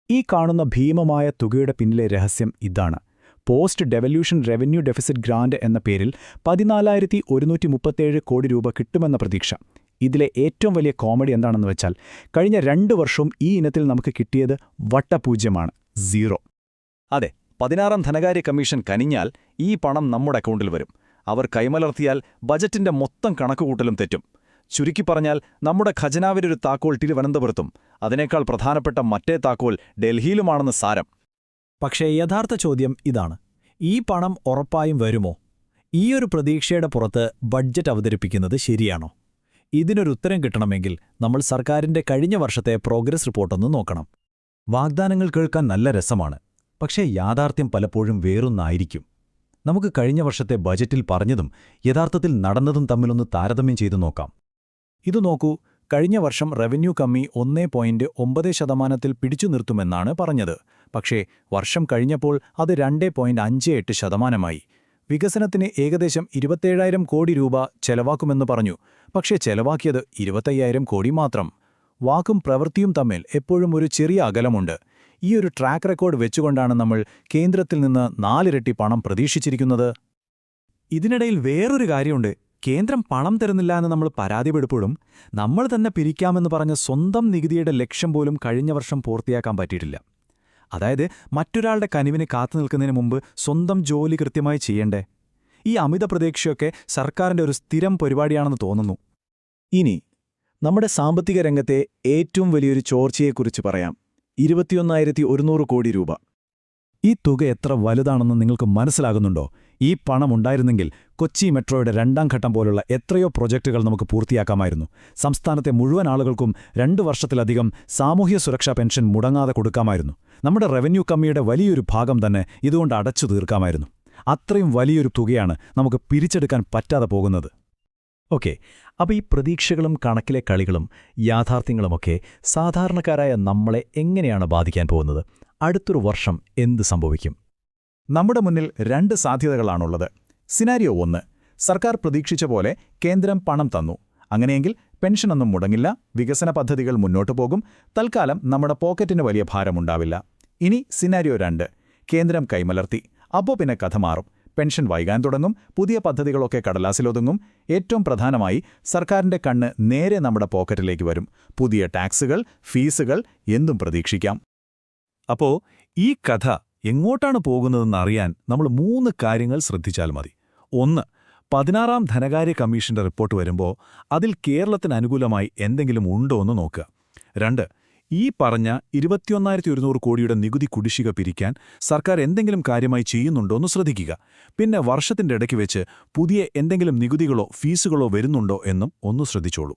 ഈ കാണുന്ന ഭീമമായ തുകയുടെ പിന്നിലെ രഹസ്യം ഇതാണ്. Post devolution revenue deficit grant എന്ന പേരിൽ 14,137 കോടി രൂപ കിട്ടുമെന്ന പ്രതീക്ഷ. ഇതിലെ ഏറ്റവും വലിയ കോമഡി എന്താണെന്ന് വെച്ചാൽ കഴിഞ്ഞ 2 വർഷവും ഈ ഇനത്തിൽ നമുക്ക് കിട്ടിയത് വട്ടപൂജ്യമാണ്, 0. അതെ, 16ാം ധനകാര്യ കമ്മീഷൻ കനിഞ്ഞാൽ ഈ പണം നമ്മുടെ അക്കൗണ്ടിൽ വരും. അവർ കൈമലർത്തിയാൽ ബജറ്റിന്റെ മൊത്തം കണക്കുകൂട്ടലും തെറ്റും. ചുരുക്കി പറഞ്ഞാൽ നമ്മുടെ ഖജനാവിലൊരു താക്കോൽ തിരുവനന്തപുരത്തും അതിനേക്കാൾ പ്രധാനപ്പെട്ട മറ്റേ താക്കോൽ ഡൽഹിയിലുമാണെന്ന് സാരം. പക്ഷേ യഥാർത്ഥ ചോദ്യം ഇതാണ്: ഈ പണം ഉറപ്പായും വരുമോ? ഈയൊരു പ്രതീക്ഷയുടെ പുറത്ത് ബഡ്ജറ്റ് അവതരിപ്പിക്കുന്നത് ശരിയാണോ? ഇതിനൊരുത്തരം കിട്ടണമെങ്കിൽ നമ്മൾ സർക്കാരിന്റെ കഴിഞ്ഞ വർഷത്തെ പ്രോഗ്രസ് റിപ്പോർട്ടൊന്ന് നോക്കണം. വാഗ്ദാനങ്ങൾ കേൾക്കാൻ നല്ല രസമാണ്, പക്ഷേ യാഥാർത്ഥ്യം പലപ്പോഴും വേറൊന്നായിരിക്കും. നമുക്ക് കഴിഞ്ഞ വർഷത്തെ ബജറ്റിൽ പറഞ്ഞതും യഥാർത്ഥത്തിൽ നടന്നതും തമ്മിലൊന്ന് താരതമ്യം ചെയ്തു നോക്കാം. ഇത് നോക്കൂ, കഴിഞ്ഞ വർഷം റവന്യൂ കമ്മി 1.9% പിടിച്ചു നിർത്തുമെന്നാണ് പറഞ്ഞത്. പക്ഷേ വർഷം കഴിഞ്ഞപ്പോൾ അത് 2.58%. വികസനത്തിന് ഏകദേശം 27,000 കോടി രൂപ ചെലവാക്കുമെന്ന് പറഞ്ഞു. പക്ഷേ ചെലവാക്കിയത് 25,000 കോടി മാത്രം. വാക്കും പ്രവൃത്തിയും തമ്മിൽ എപ്പോഴും ഒരു ചെറിയ അകലമുണ്ട്. ഈ ഒരു ട്രാക്ക് റെക്കോർഡ് വെച്ചുകൊണ്ടാണ് നമ്മൾ കേന്ദ്രത്തിൽ നിന്ന് 4 ഇരട്ടി പണം പ്രതീക്ഷിച്ചിരിക്കുന്നത്. ഇതിനിടയിൽ വേറൊരു കാര്യമുണ്ട്. കേന്ദ്രം പണം തരുന്നില്ല എന്ന് നമ്മൾ പരാതിപ്പെടുമ്പോഴും നമ്മൾ തന്നെ പിരിക്കാമെന്ന് പറഞ്ഞ സ്വന്തം നികുതിയുടെ ലക്ഷ്യം പോലും കഴിഞ്ഞ വർഷം പൂർത്തിയാക്കാൻ പറ്റിയിട്ടില്ല. അതായത് മറ്റൊരാളുടെ കനിവിന് കാത്തുനിൽക്കുന്നതിന് മുമ്പ് സ്വന്തം ജോലി കൃത്യമായി ചെയ്യണ്ടേ? ഈ അമിത പ്രതീക്ഷയൊക്കെ സർക്കാരിന്റെ ഒരു സ്ഥിരം പരിപാടിയാണെന്ന് തോന്നുന്നു. ഇനി നമ്മുടെ സാമ്പത്തിക രംഗത്തെ ഏറ്റവും വലിയൊരു ചോർച്ചയെക്കുറിച്ച് പറയാം. 21,100 കോടി രൂപ. ഈ തുക എത്ര വലുതാണെന്ന് നിങ്ങൾക്ക് മനസ്സിലാകുന്നുണ്ടോ? ഈ പണം ഉണ്ടായിരുന്നെങ്കിൽ കൊച്ചി മെട്രോയുടെ 2ാം ഘട്ടം പോലുള്ള എത്രയോ പ്രൊജക്ടുകൾ നമുക്ക് പൂർത്തിയാക്കാമായിരുന്നു. സംസ്ഥാനത്തെ മുഴുവൻ ആളുകൾക്കും 2 വർഷത്തിലധികം സാമൂഹ്യ സുരക്ഷാ പെൻഷൻ മുടങ്ങാതെ കൊടുക്കാമായിരുന്നു. നമ്മുടെ റവന്യൂ കമ്മിയുടെ വലിയൊരു ഭാഗം തന്നെ ഇതുകൊണ്ട് അടച്ചു തീർക്കാമായിരുന്നു. അത്രയും വലിയൊരു തുകയാണ് നമുക്ക് പിരിച്ചെടുക്കാൻ പറ്റാതെ പോകുന്നത്. ഓക്കെ, അപ്പോൾ ഈ പ്രതീക്ഷകളും കണക്കിലെ കളികളും യാഥാർത്ഥ്യങ്ങളുമൊക്കെ സാധാരണക്കാരായ നമ്മളെ എങ്ങനെയാണ് ബാധിക്കാൻ പോകുന്നത്? അടുത്തൊരു വർഷം എന്ത് സംഭവിക്കും? നമ്മുടെ മുന്നിൽ 2 സാധ്യതകളാണുള്ളത്. സിനാരിയോ 1: സർക്കാർ പ്രതീക്ഷിച്ച പോലെ കേന്ദ്രം പണം തന്നു. അങ്ങനെയെങ്കിൽ പെൻഷനൊന്നും മുടങ്ങില്ല, വികസന പദ്ധതികൾ മുന്നോട്ടു പോകും, തൽക്കാലം നമ്മുടെ പോക്കറ്റിന് വലിയ ഭാരമുണ്ടാവില്ല. ഇനി സിനാരിയോ 2: കേന്ദ്രം കൈമലർത്തി. അപ്പോൾ പിന്നെ കഥ മാറും. പെൻഷൻ വൈകാൻ തുടങ്ങും, പുതിയ പദ്ധതികളൊക്കെ കടലാസിലൊതുങ്ങും. ഏറ്റവും പ്രധാനമായി സർക്കാരിന്റെ കണ്ണ് നേരെ നമ്മുടെ പോക്കറ്റിലേക്ക് വരും. പുതിയ ടാക്സുകൾ, ഫീസുകൾ, എന്തും പ്രതീക്ഷിക്കാം. അപ്പോ ഈ കഥ എങ്ങോട്ടാണ് പോകുന്നതെന്നറിയാൻ നമ്മൾ 3 കാര്യങ്ങൾ ശ്രദ്ധിച്ചാൽ മതി. 1. 16ാം ധനകാര്യ കമ്മീഷന്റെ റിപ്പോർട്ട് വരുമ്പോൾ അതിൽ കേരളത്തിന് അനുകൂലമായി എന്തെങ്കിലും ഉണ്ടോ എന്ന് നോക്കുക. 2. ഈ പറഞ്ഞ 21,100 കോടിയുടെ നികുതി കുടിശ്ശിക പിരിക്കാൻ സർക്കാർ എന്തെങ്കിലും കാര്യമായി ചെയ്യുന്നുണ്ടോയെന്ന് ശ്രദ്ധിക്കുക. പിന്നെ വർഷത്തിന്റെ ഇടയ്ക്ക് വെച്ച് പുതിയ എന്തെങ്കിലും നികുതികളോ ഫീസുകളോ വരുന്നുണ്ടോ എന്നും ഒന്ന് ശ്രദ്ധിച്ചോളൂ.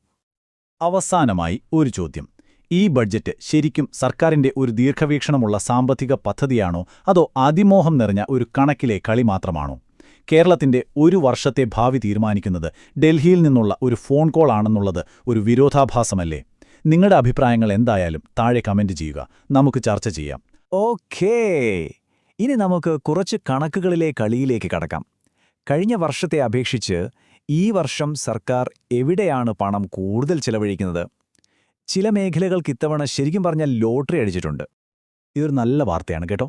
അവസാനമായി ഒരു ചോദ്യം. ഈ ബഡ്ജറ്റ് ശരിക്കും സർക്കാരിന്റെ ഒരു ദീർഘവീക്ഷണമുള്ള സാമ്പത്തിക പദ്ധതിയാണോ, അതോ അതിമോഹം നിറഞ്ഞ ഒരു കണക്കിലെ കളി മാത്രമാണോ? കേരളത്തിന്റെ ഒരു വർഷത്തെ ഭാവി തീരുമാനിക്കുന്നത് ഡൽഹിയിൽ നിന്നുള്ള ഒരു ഫോൺ കോൾ ആണെന്നുള്ളത് ഒരു വിരോധാഭാസമല്ലേ? നിങ്ങളുടെ അഭിപ്രായങ്ങൾ എന്തായാലും താഴെ കമന്റ് ചെയ്യുക. നമുക്ക് ചർച്ച ചെയ്യാം. ഓക്കേ, ഇനി നമുക്ക് കുറച്ച് കണക്കുകളിലെ കളിയിലേക്ക് കടക്കാം. കഴിഞ്ഞ വർഷത്തെ അപേക്ഷിച്ച് ഈ വർഷം സർക്കാർ എവിടെയാണ് പണം കൂടുതൽ ചെലവഴിക്കുന്നത്? ചില മേഖലകൾക്ക് ഇത്തവണ ശരിക്കും പറഞ്ഞാൽ ലോട്ടറി അടിച്ചിട്ടുണ്ട്. ഇതൊരു നല്ല വാർത്തയാണ് കേട്ടോ.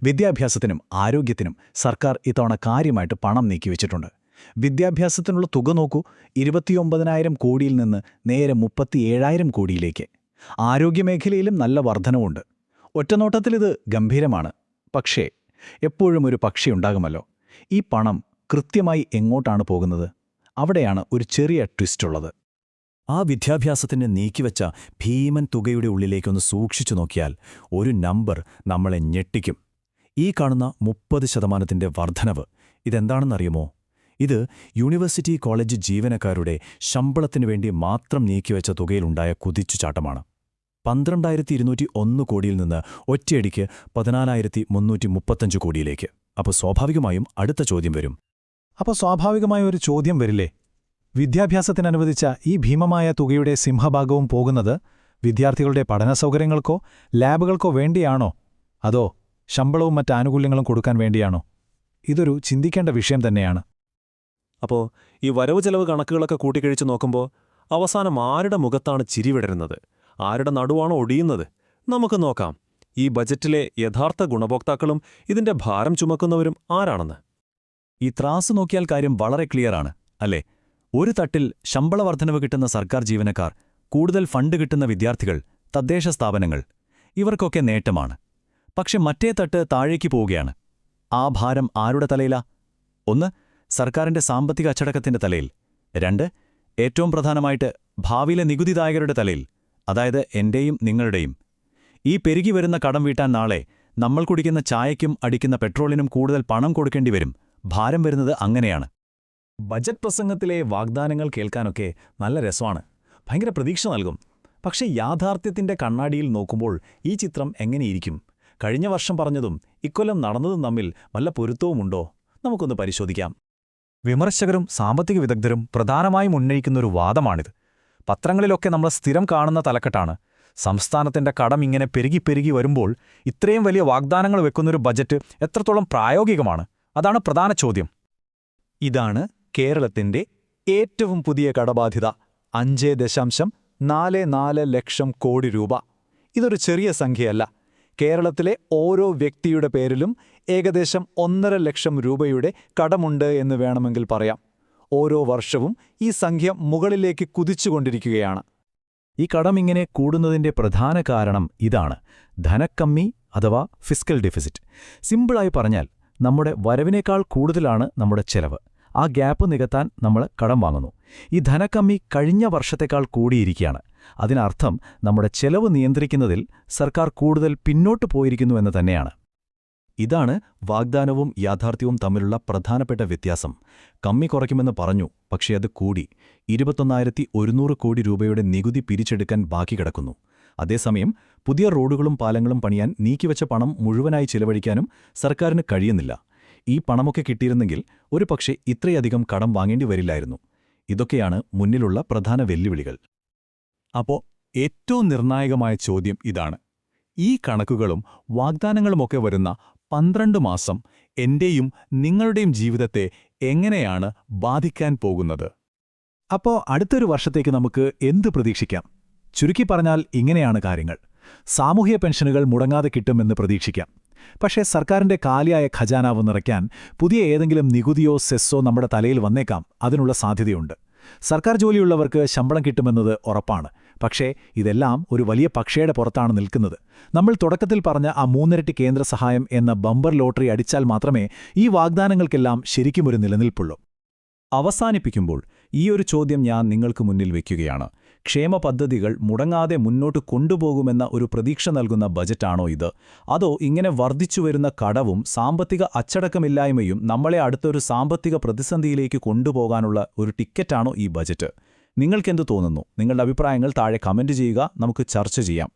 വിദ്യാഭ്യാസത്തിനും ആരോഗ്യത്തിനും സർക്കാർ ഇത്തവണ കാര്യമായിട്ട് പണം നീക്കിവെച്ചിട്ടുണ്ട്. വിദ്യാഭ്യാസത്തിനുള്ള തുക നോക്കൂ, 29,000 കോടിയിൽ നിന്ന് നേരെ 37,000 കോടിയിലേക്ക്. ആരോഗ്യമേഖലയിലും നല്ല വർധനവുണ്ട്. ഒറ്റനോട്ടത്തിലിത് ഗംഭീരമാണ്. പക്ഷേ എപ്പോഴും ഒരു പക്ഷിയുണ്ടാകുമല്ലോ. ഈ പണം കൃത്യമായി എങ്ങോട്ടാണ് പോകുന്നത്? അവിടെയാണ് ഒരു ചെറിയ ട്വിസ്റ്റുള്ളത്. ആ വിദ്യാഭ്യാസത്തിന് നീക്കിവെച്ച ഭീമൻ തുകയുടെ ഉള്ളിലേക്കൊന്ന് സൂക്ഷിച്ചു നോക്കിയാൽ ഒരു നമ്പർ നമ്മളെ ഞെട്ടിക്കും. ഈ കാണുന്ന 30% വർധനവ് ഇതെന്താണെന്നറിയുമോ? ഇത് യൂണിവേഴ്സിറ്റി കോളേജ് ജീവനക്കാരുടെ ശമ്പളത്തിനു വേണ്ടി മാത്രം നീക്കിവെച്ച തുകയിലുണ്ടായ കുതിച്ചുചാട്ടമാണ്. 12,201 കോടിയിൽ നിന്ന് ഒറ്റയടിക്ക് 14,335 കോടിയിലേക്ക്. അപ്പോൾ സ്വാഭാവികമായും അടുത്ത ചോദ്യം വരും. അപ്പോൾ സ്വാഭാവികമായ ഒരു ചോദ്യം വരില്ലേ? വിദ്യാഭ്യാസത്തിനനുവദിച്ച ഈ ഭീമമായ തുകയുടെ സിംഹഭാഗവും പോകുന്നത് വിദ്യാർത്ഥികളുടെ പഠനസൗകര്യങ്ങൾക്കോ ലാബുകൾക്കോ വേണ്ടിയാണോ, അതോ ശമ്പളവും മറ്റ് ആനുകൂല്യങ്ങളും കൊടുക്കാൻ വേണ്ടിയാണോ? ഇതൊരു ചിന്തിക്കേണ്ട വിഷയം തന്നെയാണ്. അപ്പോൾ ഈ വരവ് ചെലവ് കണക്കുകളൊക്കെ കൂട്ടിക്കഴിച്ച് നോക്കുമ്പോൾ അവസാനം ആരുടെ മുഖത്താണ് ചിരിവിടരുന്നത്, ആരുടെ നടുവാണോ ഒടിയുന്നത്? നമുക്ക് നോക്കാം ഈ ബജറ്റിലെ യഥാർത്ഥ ഗുണഭോക്താക്കളും ഇതിന്റെ ഭാരം ചുമക്കുന്നവരും ആരാണെന്ന്. ഈ ത്രാസ് നോക്കിയാൽ കാര്യം വളരെ ക്ലിയറാണ് അല്ലേ? ഒരു തട്ടിൽ ശമ്പള വർധനവ് കിട്ടുന്ന സർക്കാർ ജീവനക്കാർ, കൂടുതൽ ഫണ്ട് കിട്ടുന്ന വിദ്യാർത്ഥികൾ, തദ്ദേശ സ്ഥാപനങ്ങൾ, ഇവർക്കൊക്കെ നേട്ടമാണ്. പക്ഷെ മറ്റേ തട്ട് താഴേക്ക് പോവുകയാണ്. ആ ഭാരം ആരുടെ തലയിലാ? ഒന്ന്, സർക്കാരിന്റെ സാമ്പത്തിക അച്ചടക്കത്തിന്റെ തലയിൽ. രണ്ട്, ഏറ്റവും പ്രധാനമായിട്ട് ഭാവിയിലെ നികുതിദായകരുടെ തലയിൽ, അതായത് എന്റെയും നിങ്ങളുടെയും. ഈ പെരുകി വരുന്ന കടം വീട്ടാൻ നാളെ നമ്മൾ കുടിക്കുന്ന ചായയ്ക്കും അടിക്കുന്ന പെട്രോളിനും കൂടുതൽ പണം കൊടുക്കേണ്ടി വരും. ഭാരം വരുന്നത് അങ്ങനെയാണ്. ബജറ്റ് പ്രസംഗത്തിലെ വാഗ്ദാനങ്ങൾ കേൾക്കാനൊക്കെ നല്ല രസമാണ്, ഭയങ്കര പ്രതീക്ഷ നൽകും. പക്ഷേ യാഥാർത്ഥ്യത്തിന്റെ കണ്ണാടിയിൽ നോക്കുമ്പോൾ ഈ ചിത്രം എങ്ങനെയിരിക്കും? കഴിഞ്ഞ വർഷം പറഞ്ഞതും ഇക്കൊല്ലം നടന്നതും തമ്മിൽ വല്ല പൊരുത്തവുമുണ്ടോ? നമുക്കൊന്ന് പരിശോധിക്കാം. വിമർശകരും സാമ്പത്തിക വിദഗ്ധരും പ്രധാനമായും ഉന്നയിക്കുന്നൊരു വാദമാണിത്. പത്രങ്ങളിലൊക്കെ നമ്മൾ സ്ഥിരം കാണുന്ന തലക്കെട്ടാണ്, സംസ്ഥാനത്തിന്റെ കടം ഇങ്ങനെ പെരുകി വരുമ്പോൾ ഇത്രയും വലിയ വാഗ്ദാനങ്ങൾ വെക്കുന്നൊരു ബജറ്റ് എത്രത്തോളം പ്രായോഗികമാണ്? അതാണ് പ്രധാന ചോദ്യം. ഇതാണ് കേരളത്തിന്റെ ഏറ്റവും പുതിയ കടബാധ്യത, 5.44 ലക്ഷം കോടി രൂപ. ഇതൊരു ചെറിയ സംഖ്യയല്ല. കേരളത്തിലെ ഓരോ വ്യക്തിയുടെ പേരിലും ഏകദേശം 1.5 ലക്ഷം രൂപയുടെ കടമുണ്ട് എന്ന് വേണമെങ്കിൽ പറയാം. ഓരോ വർഷവും ഈ സംഖ്യ മുകളിലേക്ക് കുതിച്ചുകൊണ്ടിരിക്കുകയാണ്. ഈ കടം ഇങ്ങനെ കൂടുന്നതിന്റെ പ്രധാന കാരണം ഇതാണ്, ധനക്കമ്മി അഥവാ ഫിസ്ക്കൽ ഡെഫിസിറ്റ്. സിമ്പിളായി പറഞ്ഞാൽ നമ്മുടെ വരവിനേക്കാൾ കൂടുതലാണ് നമ്മുടെ ചെലവ്. ആ ഗ്യാപ്പ് നികത്താൻ നമ്മൾ കടം വാങ്ങുന്നു. ഈ ധനക്കമ്മി കഴിഞ്ഞ വർഷത്തേക്കാൾ കൂടിയിരിക്കുകയാണ്. അതിനർത്ഥം നമ്മുടെ ചെലവ് നിയന്ത്രിക്കുന്നതിൽ സർക്കാർ കൂടുതൽ പിന്നോട്ട് പോയിരിക്കുന്നു എന്ന് തന്നെയാണ്. ഇതാണ് വാഗ്ദാനവും യാഥാർത്ഥ്യവും തമ്മിലുള്ള പ്രധാനപ്പെട്ട വ്യത്യാസം. കമ്മി കുറയ്ക്കുമെന്ന് പറഞ്ഞു, പക്ഷേ അത് കൂടി. 21,100 കോടി രൂപയുടെ നികുതി പിരിച്ചെടുക്കാൻ ബാക്കി കിടക്കുന്നു. അതേസമയം പുതിയ റോഡുകളും പാലങ്ങളും പണിയാൻ നീക്കിവച്ച പണം മുഴുവനായി ചിലവഴിക്കാനും സർക്കാരിന് കഴിയുന്നില്ല. ഈ പണമൊക്കെ കിട്ടിയിരുന്നെങ്കിൽ ഒരുപക്ഷെ ഇത്രയധികം കടം വാങ്ങേണ്ടി വരില്ലായിരുന്നു. ഇതൊക്കെയാണ് മുന്നിലുള്ള പ്രധാന വെല്ലുവിളികൾ. അപ്പോൾ ഏറ്റവും നിർണായകമായ ചോദ്യം ഇതാണ്, ഈ കണക്കുകളും വാഗ്ദാനങ്ങളുമൊക്കെ വരുന്ന 12 മാസം എന്റെയും നിങ്ങളുടെയും ജീവിതത്തെ എങ്ങനെയാണ് ബാധിക്കാൻ പോകുന്നത്? അപ്പോൾ അടുത്തൊരു വർഷത്തേക്ക് നമുക്ക് എന്ത് പ്രതീക്ഷിക്കാം? ചുരുക്കി പറഞ്ഞാൽ ഇങ്ങനെയാണ് കാര്യങ്ങൾ. സാമൂഹ്യ പെൻഷനുകൾ മുടങ്ങാതെ കിട്ടുമെന്ന് പ്രതീക്ഷിക്കാം. പക്ഷേ സർക്കാരിന്റെ കാലിയായ ഖജാനാവ് നിറയ്ക്കാൻ പുതിയ ഏതെങ്കിലും നികുതിയോ സെസ്സോ നമ്മുടെ തലയിൽ വന്നേക്കാം. അതിനുള്ള സാധ്യതയുണ്ട്. സർക്കാർ ജോലിയുള്ളവർക്ക് ശമ്പളം കിട്ടുമെന്നത് ഉറപ്പാണ്. പക്ഷേ ഇതെല്ലാം ഒരു വലിയ പക്ഷിയുടെ പുറത്താണ് നിൽക്കുന്നത്. നമ്മൾ തുടക്കത്തിൽ പറഞ്ഞ ആ 3 ഇരട്ടി കേന്ദ്ര സഹായം എന്ന ബമ്പർ ലോട്ടറി അടിച്ചാൽ മാത്രമേ ഈ വാഗ്ദാനങ്ങൾക്കെല്ലാം ശരിക്കുമൊരു നിലനിൽപ്പുള്ളൂ. അവസാനിപ്പിക്കുമ്പോൾ ഈയൊരു ചോദ്യം ഞാൻ നിങ്ങൾക്ക് മുന്നിൽ വയ്ക്കുകയാണ്. ക്ഷേമ പദ്ധതികൾ മുടങ്ങാതെ മുന്നോട്ട് കൊണ്ടുപോകുമെന്ന ഒരു പ്രതീക്ഷ നൽകുന്ന ബജറ്റാണോ ഇത്? അതോ ഇങ്ങനെ വർദ്ധിച്ചുവരുന്ന കടവും സാമ്പത്തിക അച്ചടക്കമില്ലായ്മയും നമ്മളെ അടുത്തൊരു സാമ്പത്തിക പ്രതിസന്ധിയിലേക്ക് കൊണ്ടുപോകാനുള്ള ഒരു ടിക്കറ്റാണോ ഈ ബജറ്റ്? നിങ്ങൾക്കെന്തു തോന്നുന്നു? നിങ്ങളുടെ അഭിപ്രായങ്ങൾ താഴെ കമന്റ് ചെയ്യുക. നമുക്ക് ചർച്ച ചെയ്യാം.